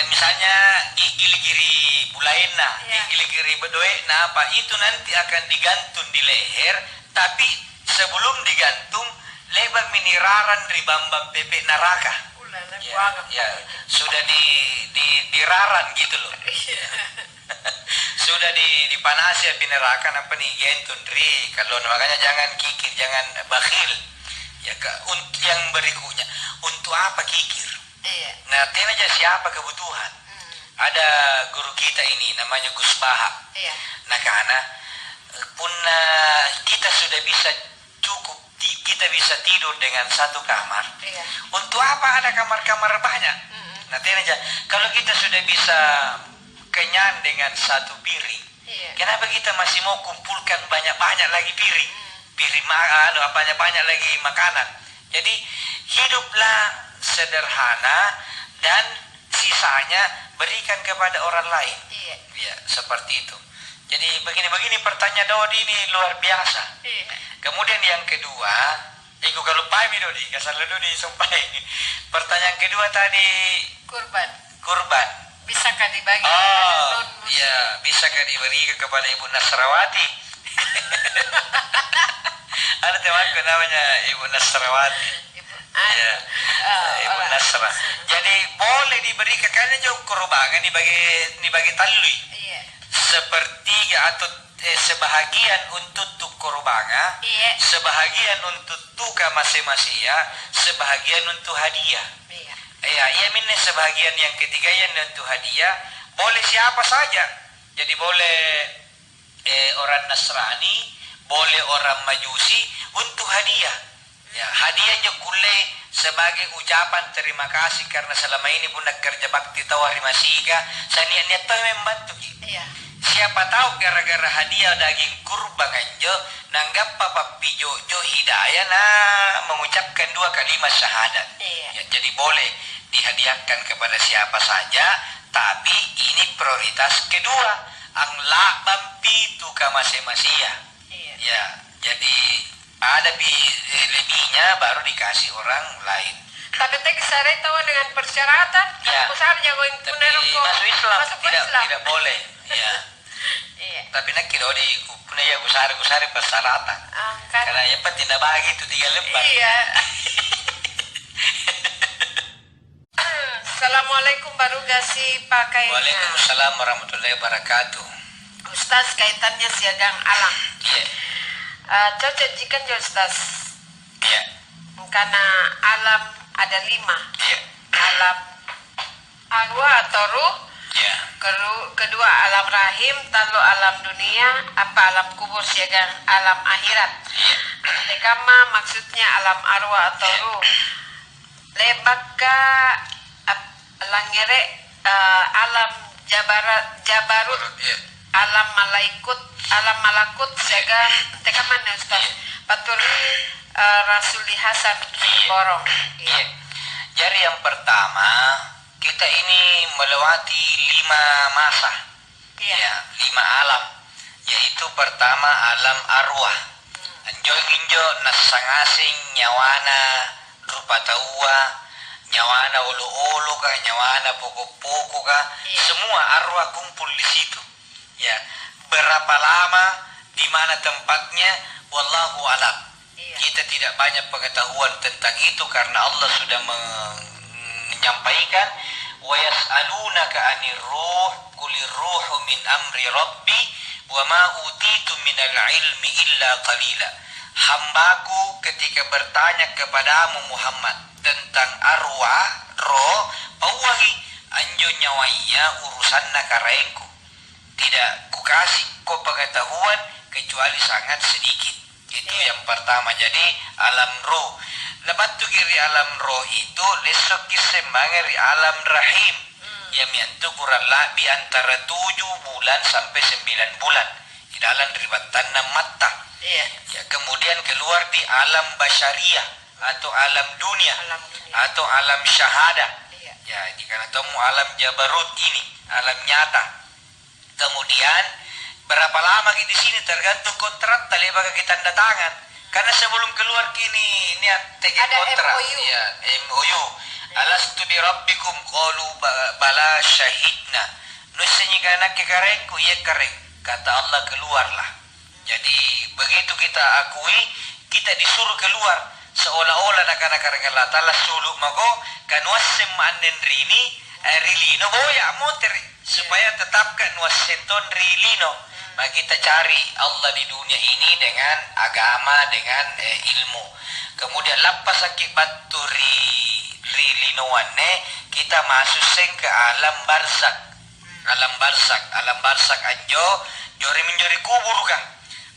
B: misalnya gigil kiri bulaena, gigil kiri bedoena apa itu nanti akan digantung di leher, tapi sebelum digantung lebar miniraran di bambang bebek neraka. Ya, sudah diraran gitu loh. Sudah dipanasi api neraka apa nih gentun ri kalau makanya jangan kikir, jangan bakhil. Ya untuk yang berikutnya untuk apa kikir? Nah, tena aja siapa kebutuhan. Ada guru kita ini namanya Gus Baha. Nah, karena pun kita sudah bisa cukup, kita bisa tidur dengan satu kamar. Untuk apa ada kamar-kamar banyak? Nah, tena aja kalau kita sudah bisa kenyang dengan satu piring, kenapa kita masih mau kumpulkan banyak-banyak lagi piring? Piring banyak-banyak lagi makanan. Jadi hiduplah sederhana dan sisanya berikan kepada orang lain. Ya, seperti itu. Jadi begini-begini pertanyaan Dodi ini luar biasa. Kemudian yang kedua, aku kalau pahami Dodi, kasar Dodi sampai. Pertanyaan kedua tadi kurban.
A: Bisakah dibagi?
B: Ya, bisakah diberi kepada Ibu Nasrawati? Ada temanku namanya Ibu Nasrawati. Ya, Ibu Nasra. Jadi boleh diberikan karena jauh kurbangan dibagi talui. Sepertiga atau sebahagian untuk tuk kurbangan, sebahagian untuk tuka masing-masing ya, sebahagian untuk hadiah. Ya, minne sebahagian yang ketiga yang untuk hadiah boleh siapa saja. Jadi boleh orang Nasrani, boleh orang Majusi untuk hadiah. Ya, hadiah jo kulle sebagai ucapan terima kasih karena selama ini bunda kerja bakti tawari masika, saya niat-niat tahu membantu.
A: Iya.
B: Siapa tahu gara-gara hadiah daging kurban anjo nanggap papa pijo jo hidayah mengucapkan 2 kalimat syahadat.
A: Iya.
B: Ya, jadi boleh dihadiahkan kepada siapa saja, tapi ini prioritas kedua ang lakbam pitu ka masing-masing.
A: Iya.
B: Ya, jadi ada lebihnya baru dikasih orang lain.
A: Tapi teh saya tahu dengan persyaratan.
B: Ya.
A: Besar jagoin
B: Tapi
A: puneroko.
B: masuk Islam,
A: Masuk ke
B: tidak,
A: Islam.
B: tidak boleh. Ya.
A: Iya.
B: Tapi nak kira di kuna ya gusari persyaratan.
A: Kan.
B: Karena yang penting tidak bagi itu 3 lembar.
A: Iya. Assalamualaikum baru gasi pakainya.
B: Waalaikumsalam warahmatullahi wabarakatuh.
A: Ustaz kaitannya siagang alam.
B: Iya.
A: Cocok jika Ustaz.
B: Iya.
A: Karena alam ada 5.
B: Iya.
A: Alam arwah atau ruh.
B: Iya.
A: Kedua alam rahim, lalu alam dunia, apa alam kubur siagang alam akhirat.
B: Iya.
A: Dekama maksudnya alam arwah atau ruh. Lebaka langere alam jabarut,
B: Iya.
A: alam malakut siagang dekama Ustaz. Paturi Rasuli Hasan Borong.
B: Iya. Jadi yang pertama, kita ini melewati 5 masa.
A: Iya.
B: Ya, 5 alam. Yaitu pertama alam arwah. Anjo-injo nasangasing nyawana rupa taua, nyawana ulu-ulu kah, nyawana pokok-pokok kah,
A: Iya.
B: semua arwah kumpul di situ. Ya, berapa lama, di mana tempatnya, wallahu alam.
A: Iya.
B: Kita tidak banyak pengetahuan tentang itu karena Allah sudah menyampaikan wa yas'alunaka 'anir ruh qulir ruhu min amri rabbi wa ma utitu minal ilmi illa qalila. Hambaku ketika bertanya kepadamu Muhammad tentang arwah, roh, pawahi anjo nyawaiya urusan nakarengku. Tidak kukasih kau pengetahuan kecuali sangat sedikit. Itu yang pertama. Jadi alam roh. Lepas tu kiri alam roh itu lesok kisembangeri alam rahim. Yang miantu kurang lebih antara 7 bulan sampai 9 bulan. Di dalam ribatan mata.
A: Iya.
B: Ya, kemudian keluar di alam basyariah atau alam dunia,
A: Alam dunia.
B: atau alam syahada.
A: Iya.
B: Ya, jika ketemu alam jabarut ini, alam nyata. Kemudian berapa lama kita di sini tergantung kontrak tali bagi kita tanda tangan. Karena sebelum keluar kini niat tegi
A: Ada
B: kontrak.
A: MOU.
B: Ya, MOU. Alastu bi rabbikum qalu bala syahidna. Nusinya kana ke karengku ya kareng. Kata Allah keluarlah. Jadi begitu kita akui, kita disuruh keluar seolah-olah nak Allah Taala suluh mako kan wasim manen rini rilino boya moter supaya tetapkan wasenton rilino. Maka kita cari Allah di dunia ini dengan agama, dengan ilmu. Kemudian lapas akibat rilinoanne kita masuk ke alam barsak. Alam barsak anjo jori menjori kubur kah?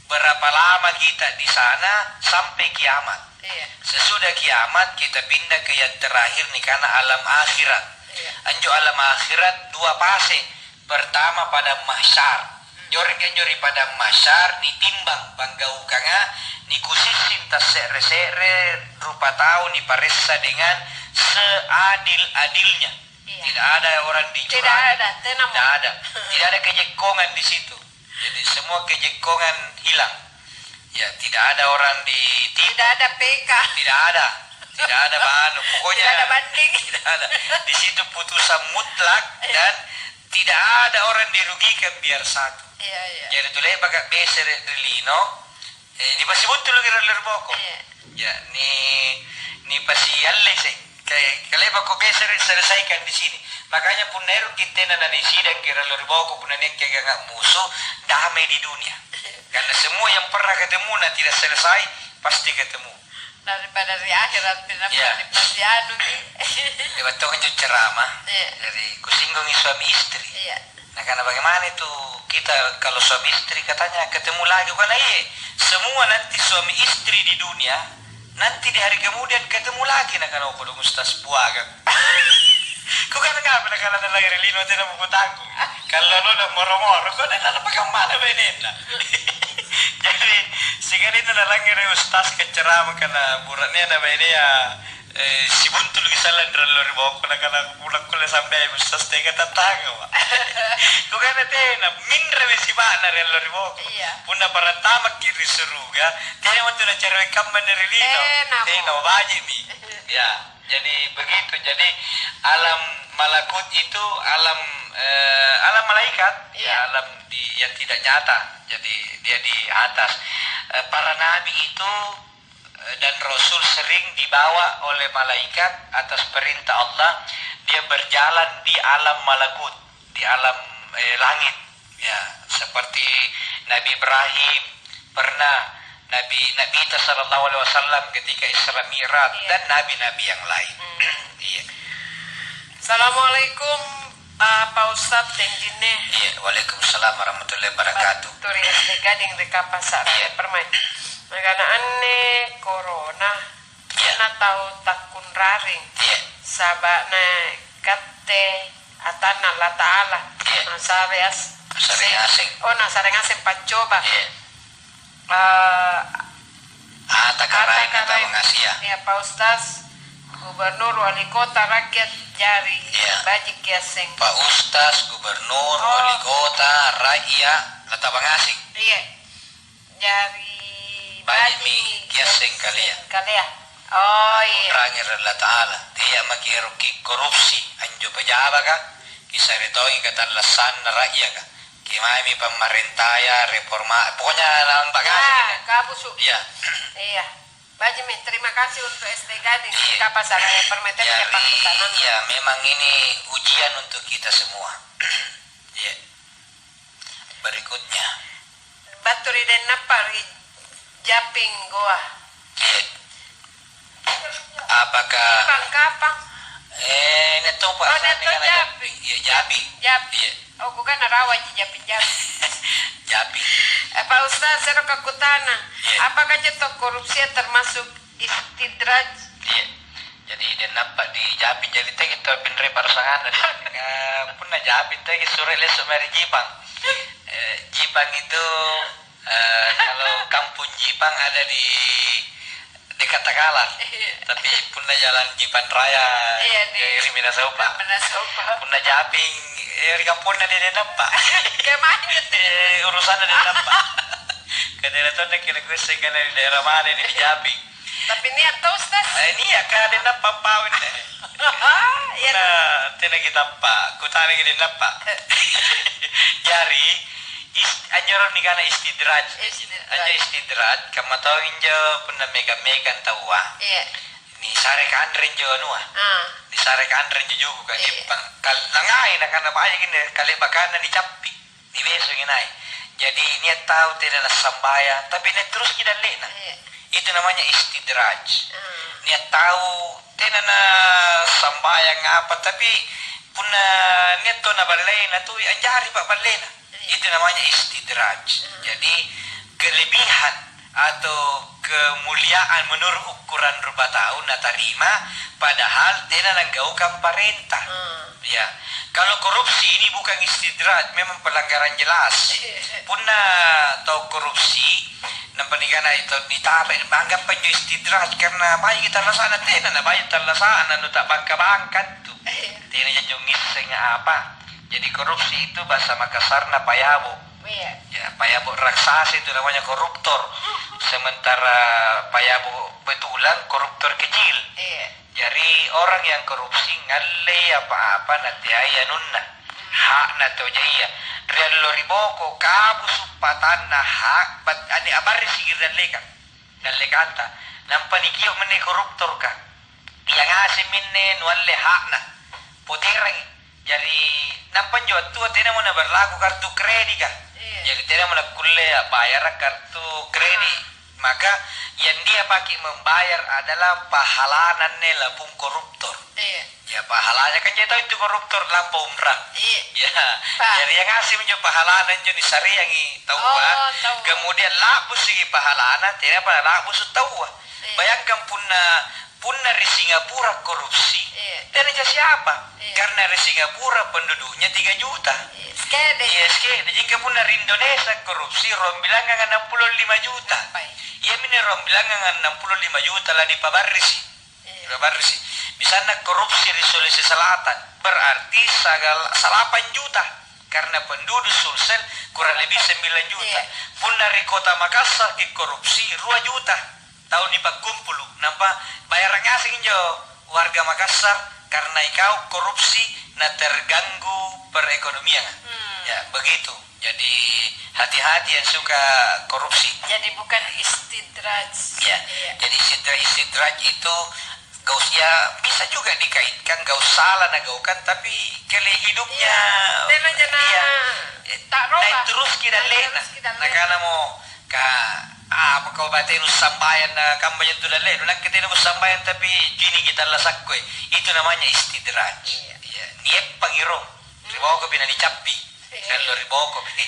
B: Berapa lama kita di sana sampai kiamat.
A: Iya.
B: Sesudah kiamat kita pindah ke yang terakhir nih karena alam akhirat.
A: Iya.
B: Anjo alam akhirat 2 fase. Pertama pada mahsyar. Jori pada mahsyar ditimbang banggau kanga ni kusisim tas sere rupa tahu ni paressa dengan seadil-adilnya.
A: Iya.
B: Tidak ada orang dicurang.
A: Tidak ada, tenang.
B: Tidak ada. Tidak ada kejekongan di situ. Jadi semua kejekongan hilang. Ya, tidak ada orang ditipu.
A: Tidak ada PK.
B: Tidak ada. Tidak ada banu. Pokoknya
A: Tidak ada banding.
B: Tidak ada. Di situ putusan mutlak dan tidak ada orang dirugikan biar satu.
A: Iya, iya.
B: Jadi tu leh baga beser rilino. Ni pasti betul kira lerboko.
A: Iya.
B: Ya, ni pasti alle sih. Kalau bako beser selesaikan di sini. Makanya pun nero kita nana di sini kira lerboko pun nanya kaya musuh damai di dunia. Karena semua yang pernah ketemu dan tidak selesai pasti ketemu.
A: Daripada di akhirat tidak
B: Iya.
A: pasti anu nih.
B: Lewat tuh ceramah
A: Iya.
B: dari kusinggungi suami istri.
A: Iya.
B: Nah karena bagaimana itu kita kalau suami istri katanya ketemu lagi bukan iya semua nanti suami istri di dunia nanti di hari kemudian ketemu lagi nak kan aku dong Ustaz buaga. Kau kan nggak pernah kalau ada lagi relino tidak mau tanggung. Kalau lo udah moro-moro, kau ada apa kemana benenda? Jadi sekali itu ada lagi Ustaz keceram karena buratnya ada bene ya. Si buntul kisalan dari ribawa ko na pulang ko lang sampai Ustaz tega tatanga wa. Kung ano na minre me si bana dari ribawa ko. Puna para tamak kiri suruga, tena mo na cari kamban dari lino. Tena baji mi. Ya, jadi begitu. Jadi alam malakut itu alam malaikat, ya alam yang tidak nyata. Jadi dia di atas. Para nabi itu dan Rasul sering dibawa oleh malaikat atas perintah Allah, dia berjalan di alam malakut, di alam langit, ya seperti Nabi Ibrahim pernah, Nabi Isa sallallahu alaihi wasallam ketika Isra Mi'raj, dan nabi-nabi yang lain. Iya.
A: Assalamualaikum Pak Ustadz Tendine.
B: Iya, waalaikumsalam warahmatullahi wabarakatuh.
A: Turi gading reka pasar permain. Magana anne corona na tahu takun raring sabana katte atana la taala nasareas
B: Sering-asing.
A: Sering-asing pancoba
B: Takarain atau mengasia.
A: Ya Pak Ustaz, Gubernur Wali Kota Rakyat Jari Bajik Kiaseng.
B: Pak Ustaz, Gubernur Wali Kota Rakyat Latabang-asing.
A: Iya. Jari
B: Bajik Kiaseng
A: Kalia. Oh iya.
B: Rangir Allah Ta'ala dia makiruki korupsi anjo pejabat ka kisaritoy katalasan na rakyat ka kimami pemerintah ya reforma pokoknya lang bagasi
A: kabusu
B: ya
A: iya Bajimi, terima kasih untuk SD Gading Kapal Saraya Permeten
B: ya memang ini ujian untuk kita semua. Ya. Berikutnya
A: Baturi dan Napar Japing Goa.
B: Apakah
A: Kapang
B: neto pa
A: neto Japi.
B: Japi.
A: Oh bukan rawa Japi.
B: Japi.
A: Pak Ustaz, saya kakutana. Apakah jatuh korupsi termasuk istidraj?
B: Jadi dia nampak di Japi jadi teh itu pinre parsangan pun Japi teh sore le sumeri Jipang. Jipang itu kalau kampung Jipang ada di dekat Takalar, tapi punna jalan Jipan Raya di Rimina Saupa. Punna Japing di kampungnya dia nampak.
A: Kemana?
B: Urusannya dia nampak. Kadang itu nak kira gue segala di daerah mana di Japing.
A: Tapi niat tuh Ustaz.
B: Ini ya kadang nampak pawin. Nah, tidak kita pak, kutanya kita nampak. Jari anjuran ni kana istidraj. Anja istidraj kama tahu injo puna mega-mega tawa. Ni sare kandren jo nua. Ni sare kandren jo juga kan Jepang. Kal langai na kana ba gini kali bakana ni cappi. Ni beso ginai. Jadi ni tahu tidak sambaya tapi ni terus kita lena. Itu namanya istidraj. Ni tahu tidak na sambaya ngapa tapi puna ni to na balena tu anjari pak balena. Itu namanya istidraj. Jadi kelebihan atau kemuliaan menurut ukuran rupa tahun na tarima padahal dia nanggaukan perintah. Ya. Kalau korupsi ini bukan istidraj, memang pelanggaran jelas. Punna tahu korupsi nampak nikana itu ditapai anggap penju istidraj karena bayi kita lasana tena na bayi talasana nu tak bangka-bangkat tu. Tena jengis senga apa? Jadi korupsi itu bahasa Makassarna payabo. Ya, payabo raksasa itu namanya koruptor. Sementara payabo betulan koruptor kecil. Jadi orang yang korupsi ngalle apa-apa nanti ayah nunna. Hak na to jaya. Real loriboko kabu supatan na hak bat ani abar sigir dan lekan. Dan lekanta. Nampak nikio mene koruptor ka. Yang asim minne nualle hak na. Poterang. Jadi nampak juga tu tidak mau berlaku kartu kredit kan? Jadi tidak mau kuliah bayar kartu kredit. Maka yang dia pakai membayar adalah pahalanannya lapung koruptor. Ya pahalanya kan kita itu koruptor lampau umrah.
A: Iya.
B: Ya, jadi yang ngasih menjadi pahalana jadi sariangi tahu kan?
A: tahu.
B: Kemudian labus segi pahalana tidak pada labus tahu. Bayangkan punna di Singapura korupsi. Dan aja siapa? Karena di Singapura penduduknya 3 juta.
A: Sekali.
B: Iya, sekali. Jika punna di Indonesia korupsi rom bilang 65 juta. Iya ini rom bilang 65 juta lah di Pabarisi. Pabarisi. Misalnya korupsi di Sulawesi Selatan berarti 8 juta karena penduduk Sulsel kurang lebih 9 juta. Punna di Kota Makassar di korupsi 2 juta. Tahun di Pakumpulu, nampak bayaran asing jo warga Makassar karena ikau korupsi na terganggu perekonomian. Ya begitu. Jadi hati-hati yang suka korupsi.
A: Jadi bukan istidraj.
B: Ya. Jadi istidraj itu ya bisa juga dikaitkan gak salah nagaukan tapi kali hidupnya
A: dia tak roba
B: terus kita lena nah karena mau apa kau baca itu sambayan kampanye itu dan lain nak kita mau sambayan tapi gini kita lasak kue itu namanya istidraj ya niat pangiro riboko bina dicapi kalau riboko bini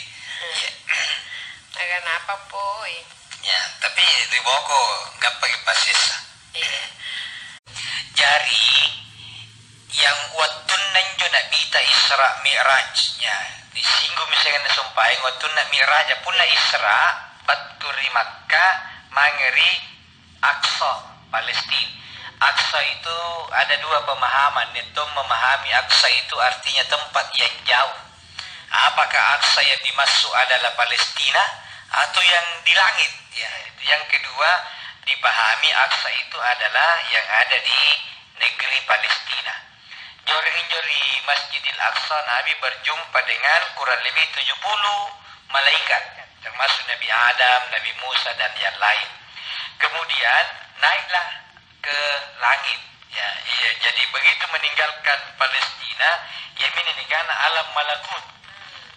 A: agan apa poi
B: ya tapi riboko gak pakai pasisa jari yang watun nanjo nak bita Isra Mi'raj ya disinggung misalnya sumpahin watun nak Mi'raj pun nak Isra baturi Makkah mangeri Aqsa Palestina. Aqsa itu ada 2 pemahaman. Itu memahami Aqsa itu artinya tempat yang jauh. Apakah Aqsa yang dimaksud adalah Palestina atau yang di langit ya. Yang kedua dipahami Aqsa itu adalah yang ada di negeri Palestina. Jori Masjidil Aqsa Nabi berjumpa dengan kurang lebih 70 malaikat termasuk Nabi Adam, Nabi Musa dan yang lain. Kemudian naiklah ke langit. Ya, jadi begitu meninggalkan Palestina, Yemen ini kan alam malakut.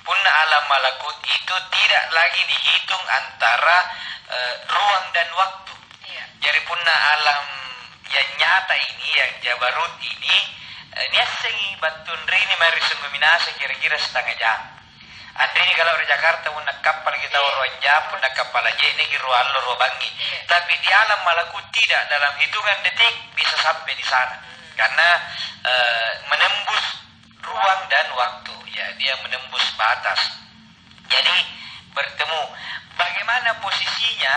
B: Punna alam malakut itu tidak lagi dihitung antara ruang dan waktu. Jadi punna alam yang nyata ini, yang Jabarut ini sengi batun rini mari sungguminasa kira-kira setengah jam. Andini kalau dari Jakarta punna kapal kita ruang jam, punna kapal aja ini ruang lo bangi. Tapi di alam malakut tidak, dalam hitungan detik bisa sampai di sana. Karena menembus ruang dan waktu. Ya, dia menembus batas. Jadi bertemu. Bagaimana posisinya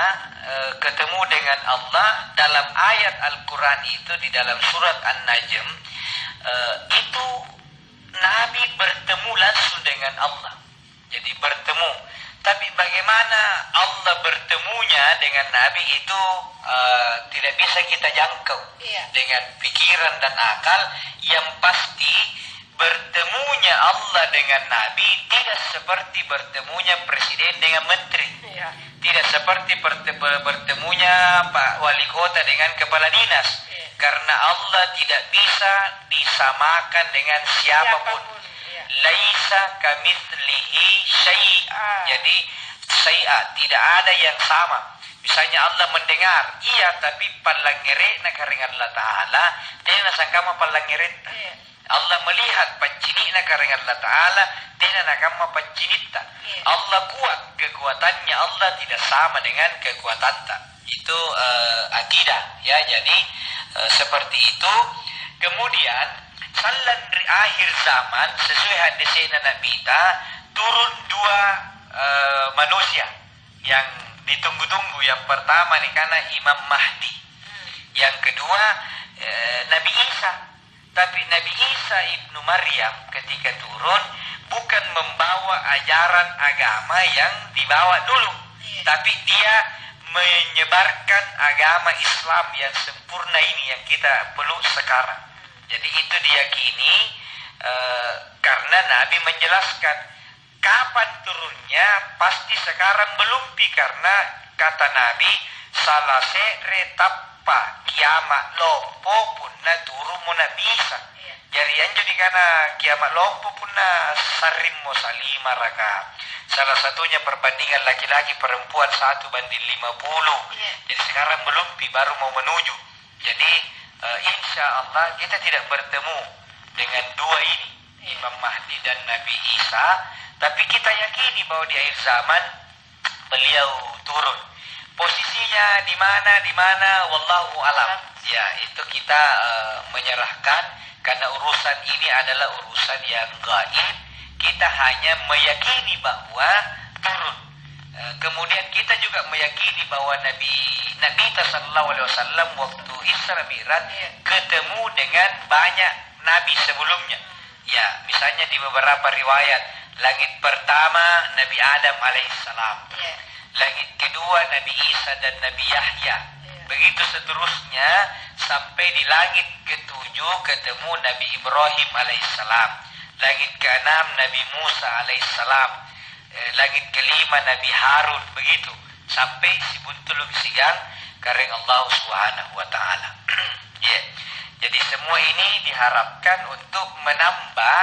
B: ketemu dengan Allah dalam ayat Al-Quran itu di dalam surat An-Najm itu Nabi bertemu langsung dengan Allah. Jadi bertemu. Tapi bagaimana Allah bertemunya dengan Nabi itu tidak bisa kita jangkau dengan pikiran dan akal. Yang pasti bertemunya Allah dengan Nabi tidak seperti bertemunya presiden dengan menteri. Tidak seperti bertemunya Pak Wali Kota dengan kepala dinas. Karena Allah tidak bisa disamakan dengan siapapun. Laisa kamitslihi syai'a. Jadi syai'a tidak ada yang sama. Misalnya Allah mendengar, iya tapi palangere na karingan Allah Ta'ala, dia nasangkama palangere. Allah melihat pancini na karingan Allah Ta'ala, dia nakama pancinita. Allah kuat, kekuatannya Allah tidak sama dengan kekuatan. Itu akidah ya. Jadi seperti itu. Kemudian salan dari akhir zaman sesuai hadisnya Nabi kita turun 2 manusia yang ditunggu-tunggu. Yang pertama nih karena Imam Mahdi, yang kedua Nabi Isa. Tapi Nabi Isa ibnu Maryam ketika turun bukan membawa ajaran agama yang dibawa dulu, tapi dia menyebarkan agama Islam yang sempurna ini yang kita peluk sekarang. Jadi itu diyakini karena Nabi menjelaskan kapan turunnya pasti sekarang belum karena kata Nabi salase retapa kiamat lopo punna turun muna bisa. Jadi anjani karena kiamat lopo punna sarimmo salima raka. Salah satunya perbandingan laki-laki perempuan 1:50. Jadi sekarang belum baru mau menuju. Jadi insya insya Allah kita tidak bertemu dengan dua ini, Imam Mahdi dan Nabi Isa, tapi kita yakini bahwa di akhir zaman beliau turun. Posisinya di mana, wallahu alam. Ya, itu kita menyerahkan karena urusan ini adalah urusan yang gaib. Kita hanya meyakini bahwa turun. Kemudian kita juga meyakini bahwa Nabi sallallahu alaihi wasallam waktu Isra Mi'raj ketemu dengan banyak nabi sebelumnya. Ya, misalnya di beberapa riwayat, langit pertama Nabi Adam alaihissalam, langit kedua Nabi Isa dan Nabi Yahya, begitu seterusnya sampai di langit ketujuh ketemu Nabi Ibrahim alaihissalam, langit keenam Nabi Musa alaihissalam, langit kelima Nabi Harun, begitu sampai si buntulung siang kareng Allah Subhanahu wa taala. Ya. Jadi semua ini diharapkan untuk menambah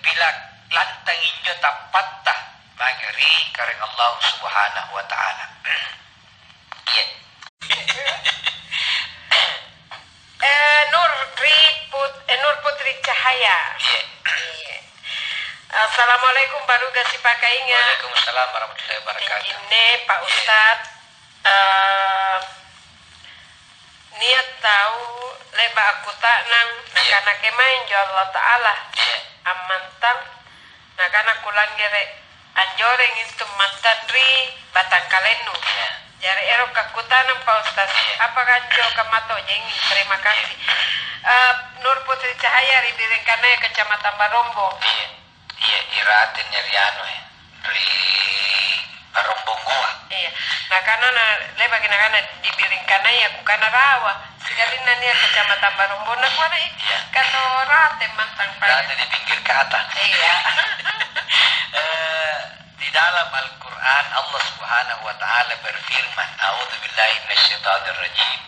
B: bila lantang injo tak patah magari kareng Allah Subhanahu wa taala. Ya.
A: Nur Putri Cahaya.
B: Ya.
A: Assalamualaikum baruga si pakainga.
B: Waalaikumsalam warahmatullahi wabarakatuh.
A: Ini Pak Ustadz, niat tahu leba aku tak nang nakana kemain jo Allah Ta'ala amantang nakana kulan gere anjoreng itu mantan ri batang kalenu jari ero kakutanam Pak Ustadz apa kanjo kamato jengi terima kasih. Nur Putri Cahaya ri direngkana Kecamatan Barombo.
B: Iya, iratin nyariano ya. Dari Barombo gua.
A: Iya. Nah karena leba kena kana dibiringkana ya kukana rawa. Sekali nani Kecamatan Barombo na kuana kano rate mantang
B: Rate di pinggir kata.
A: Iya.
B: Di dalam Al-Quran Allah Subhanahu wa taala berfirman, A'udzubillahi minasyaitonir rajim.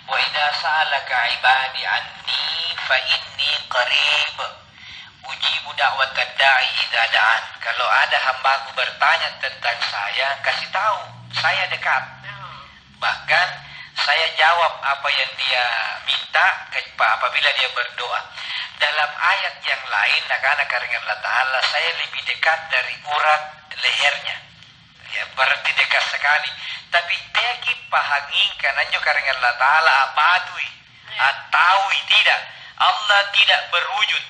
B: Wa idza sa'alaka 'ibadi 'anni fa inni qarib. Ujibu da'watad da'i idza da'an. Kalau ada hambaku bertanya tentang saya, kasih tahu, saya dekat. Bahkan saya jawab apa yang dia minta apabila dia berdoa. Dalam ayat yang lain, nakana karena Allah Ta'ala, saya lebih dekat dari urat lehernya. Ya, berarti dekat sekali. Tapi teki pahangin karena karena Allah Ta'ala abatui atau tidak. Allah tidak berwujud.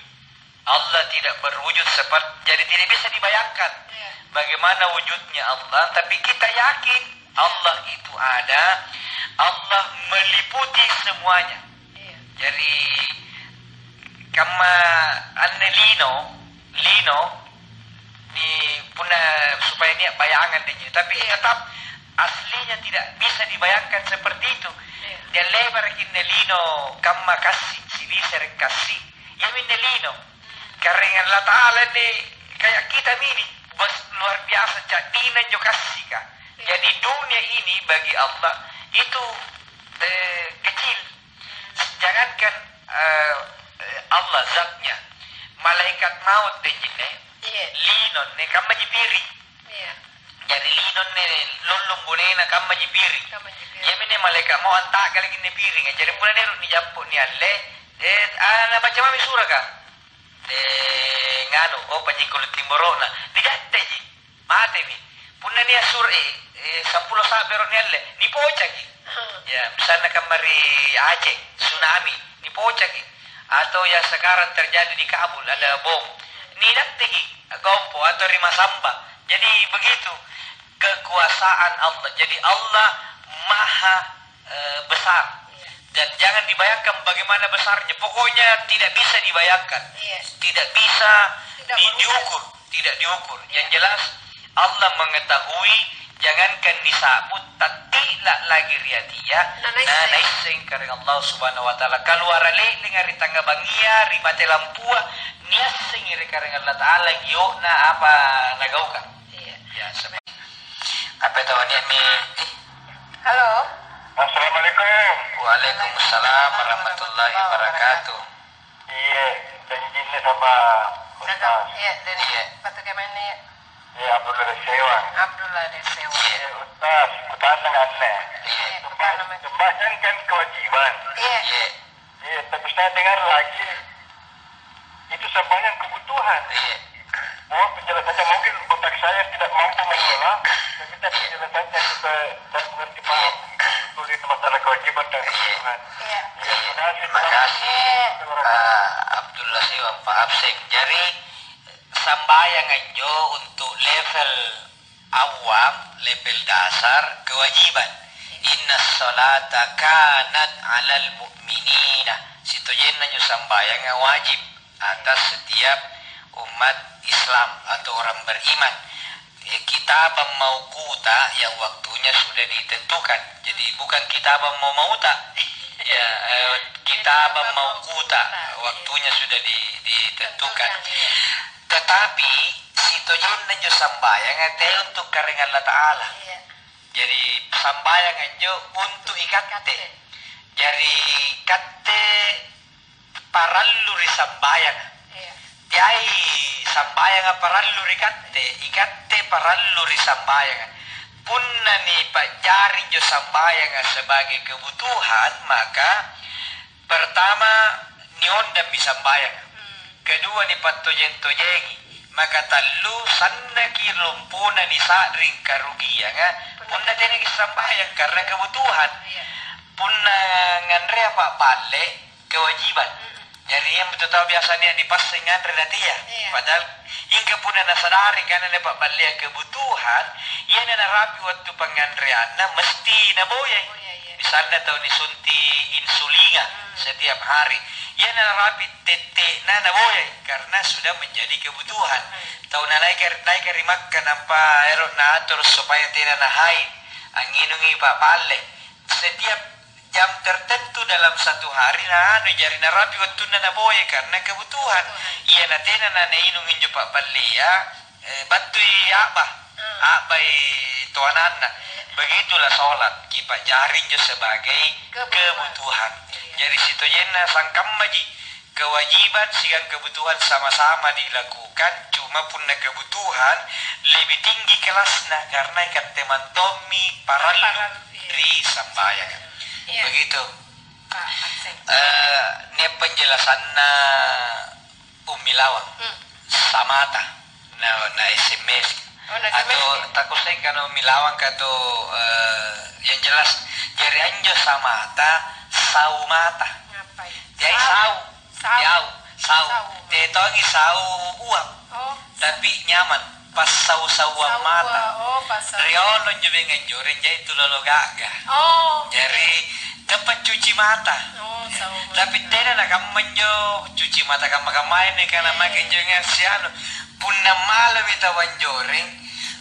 B: Allah tidak berwujud seperti, jadi tidak bisa dibayangkan bagaimana wujudnya Allah, tapi kita yakin Allah itu ada, Allah meliputi semuanya. Jadi kama anne lino ni puna supaya dia bayangan dia, tapi tetap aslinya tidak bisa dibayangkan seperti itu. Dia lebar kinne lino kama kasih silisir kasih ya minne lino. Karena Allah Ta'ala ni kayak kita ini luar biasa jadinya jo kasih kah. Jadi dunia ini bagi Allah itu kecil. Jangankan Allah zatnya, malaikat maut deh jine, linon ne kama jibiri. Jadi linon ne lulung bunena kama jibiri. Ya mene malaikat mau antak kali gini piring. Jadi pula ni ni jampu ni alle. Ana baca mami surah kah? Ngano panyikulit timboro na digatte ji mate mi punna ni sur 10 sabero ni alle ni pocaki ya misalnya kamari Aceh tsunami ni pocaki atau yang sekarang terjadi di Kabul ada bom ni datte gi gompo atau rima samba. Jadi begitu kekuasaan Allah. Jadi Allah maha besar. Dan jangan dibayangkan bagaimana besarnya. Pokoknya tidak bisa dibayangkan. Tidak bisa diukur. Tidak diukur. Yang jelas Allah mengetahui. Jangankan disabut. Tidak lagi riatia. Nah naising karena Allah subhanahu wa ta'ala. Keluar leling hari tangga bangia. Ribate lampua. Niasing karena Allah ta'ala. Giyokna apa nagauka. Ya sebenarnya. Apa tahu ni?
A: Halo.
C: Assalamualaikum.
B: Waalaikumsalam warahmatullahi wabarakatuh.
C: Iya, janjinya sama Ustaz.
A: Iya, dari Batu Kemen ya.
C: Iya, Abdullah dari Sewa.
A: Abdullah dari Sewa.
C: Iya, Ustaz, pertanyaan aneh.
A: Iya, pertanyaan.
C: Sembahyang kan kewajiban.
A: Iya.
C: Iya, tapi saya dengar lagi itu sembahyang kebutuhan. Oh, penjelasannya mungkin otak saya tidak mampu mengolah. Saya minta penjelasannya supaya saya mengerti paham betul ini masalah kewajiban dan kebutuhan.
A: Iya.
C: Ya, terima kasih.
B: Terima kasih Abdullah Siwa Pak Absek. Jadi sambayang aja untuk level awam, level dasar kewajiban. Inna salata kanat alal mu'minina. Situ jenna sambayang yang wajib atas setiap umat Islam atau orang beriman. Kitab mauquta yang waktunya sudah ditentukan. Jadi bukan kitab mauta. Ya, kitab mauquta waktunya sudah ditentukan. Tetapi situ jenna jo sambayang ada untuk karena Allah Ta'ala. Jadi sambayang aja untuk ikatte. Jadi katte parallu ri sambayang. Yai sambayang parallu ri ikatte parallu ri sambayang. Punna ni pajari jo sambayang sebagai kebutuhan, maka pertama niondam sambayang. Kedua ni patojen-tojengi. Maka talu sanna kirumpuna ni sadring karugian punna tenegi sambayang karena kebutuhan. Punna ngandre apa balik kewajiban. Jadi yang betul tahu biasanya di pas ngandre dia. Padahal hingga punna nasadari karena lepak balik kebutuhan, ia narapi waktu pengandreanna mesti naboyai. Misalnya tahu disunti insulina setiap hari. Ia narapi tete naboyai karena sudah menjadi kebutuhan. Tahu naik makan apa erot natur supaya tidak haid. Anginungi pak balik. Setiap jam tertentu dalam satu hari jari narapi waktu naboyai karena kebutuhan. Ia natena inungin jo pak balik ya. Bantui abah tuanana. Begitulah sholat kita jaring jo sebagai kebutuhan. Jadi situ jenna sangkam maji kewajiban siang kebutuhan sama-sama dilakukan, cuma punna kebutuhan lebih tinggi kelasnya karena ikan teman Tommy parallu ri sambayang. Begitu. Ini penjelasannya Umi Lawang samata na SMS. Atau takut saya kan Umi Lawang kata yang jelas jari anjo samata saumata. Jadi sau. Tetongi sau uap. Tapi nyaman. Pas sau mata. Riolon juga nganjurin jadi itu lolo gagah. Jadi tempat cuci mata. Tapi tidak nak kamu menjo cuci mata kamu main ni karena makin jangan siano. Punna malam itu wanjoring.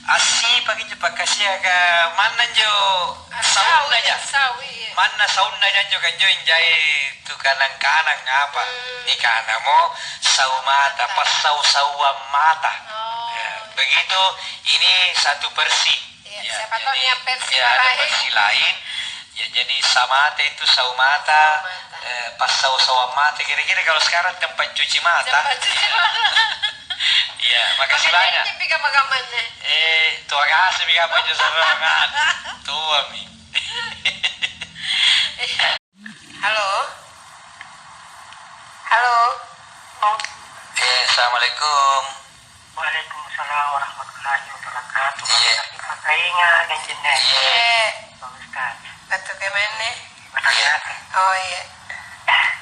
B: Asih pagi cepat kasih aga mana jo saun aja. Mana saun aja jo kan jo injai tu kanang apa. Ni kana mo sau mata pas sau mata. Ya, begitu ini satu versi.
A: Siapa tahu yang versi
B: ada versi lain. Ya jadi samata itu sau mata. Pas sau mata kira-kira kalau sekarang tempat cuci mata. Iya, makasih banyak. Tua kasih bika baju serangan. Tua mi.
A: Halo.
B: Assalamualaikum.
C: Waalaikumsalam warahmatullahi wabarakatuh. Pakainya dan jenis. Pak Ustaz.
A: Betul ke mana?
C: Makanya.
A: Oh iya.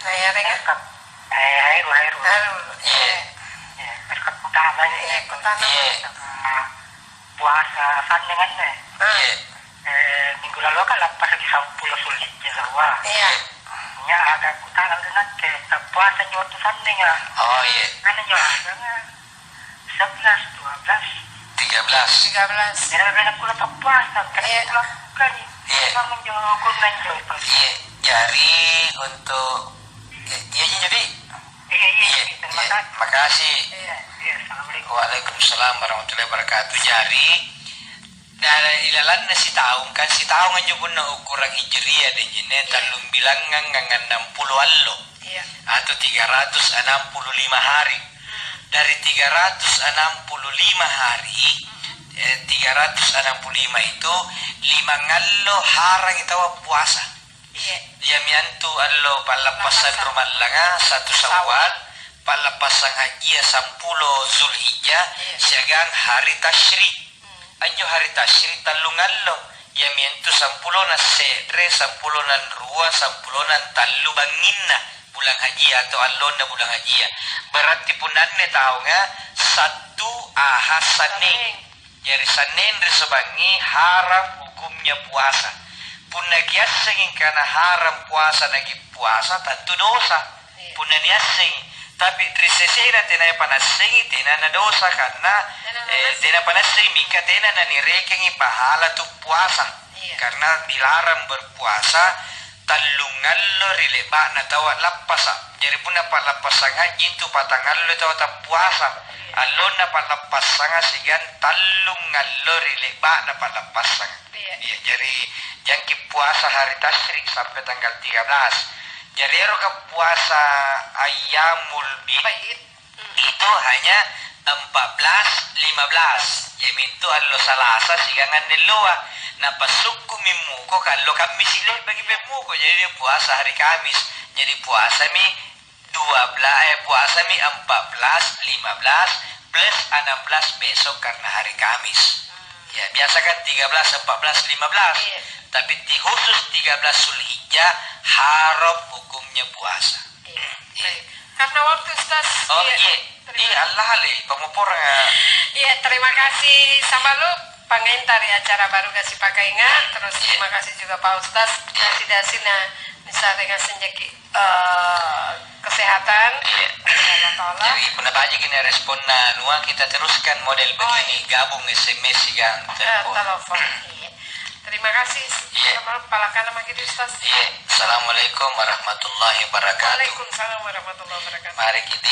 A: Naya rengat.
C: Hairul. Berkat utamanya
A: Iya, kutana.
C: Puasa sanengannya. Minggu lalu kan lepas lagi 10 sulit jawa.
A: Iya.
C: Nya ada kutana dengan ke puasa nyoto sanenga.
B: Oh iya.
C: Karena nyoto 11, 12,
B: 13.
C: Jadi ada kula tak puasa.
A: Iya.
C: Kula kali. Kita menjauhkan lanjut.
B: Iya. Jari untuk jadi.
C: Iya. Terima kasih.
B: Makasih.
C: Iya. Assalamualaikum.
B: Waalaikumsalam warahmatullahi wabarakatuh. Jari dari ilalan si tahun kan si tahun aja pun ukuran hijriah dan jenis talung bilangan ngangan 60 allo atau 365 hari. Dari 365 hari 365 itu 5 ngallo harang itu puasa.
A: Iya.
B: Ya miantu allo palapasan rumah langa 1 Syawal, palapasan haji 10 Zulhijjah, siagang hari tasyrik. Anjo hari tasyrik talungallo. Ya miantu 10 na sedre, 10 nan rua, 10 nan talu banginna bulan haji atau allo na bulan haji ya. Berarti punanne tahu nga 1 Ahad Senin. Jadi Senin resebangi haram hukumnya puasa. Punna kiasing karena haram puasa lagi puasa tentu dosa. Punna niasing. Tapi trisesena tena panasing tena na dosa karena tena panasing mika tena na nirekengi pahala tu puasa. Karena dilarang berpuasa talungallo rileba na tawa lapasa. Jadi punna palapasan haji tu patangallo tawa ta puasa. Alon na palapasan sigan talungallo rileba na palapasan. Ya, jadi yang puasa hari tasyrik sampai tanggal 13. Jadi ke puasa Ayyamul Bid itu hanya 14, 15. Jadi itu allo salasa sigangan niloa. Na pasukku mimuko kalau kami silih bagi mimuko. Jadi puasa hari Kamis. Jadi puasa mi 12 puasa mi 14, 15 plus 16 besok karena hari Kamis. Ya, biasa kan 13, 14, 15. Tapi khusus 13 Zulhijjah haram hukumnya puasa.
A: Karena waktu Ustaz.
B: Oh iya, Allah le pemupurnya.
A: Iya, terima kasih sama lu pengentar di acara baru kasih pakai ingat. Terus terima kasih juga Pak Ustaz dasi-dasina bisa dengan senjaki kesehatan.
B: Jadi pernah aja gini respon nua kita teruskan model begini gabung SMS yang
A: telepon. Terima kasih. Palakan nama kita Ustaz.
B: Assalamualaikum warahmatullahi wabarakatuh.
A: Waalaikumsalam warahmatullahi wabarakatuh.
B: Mari kita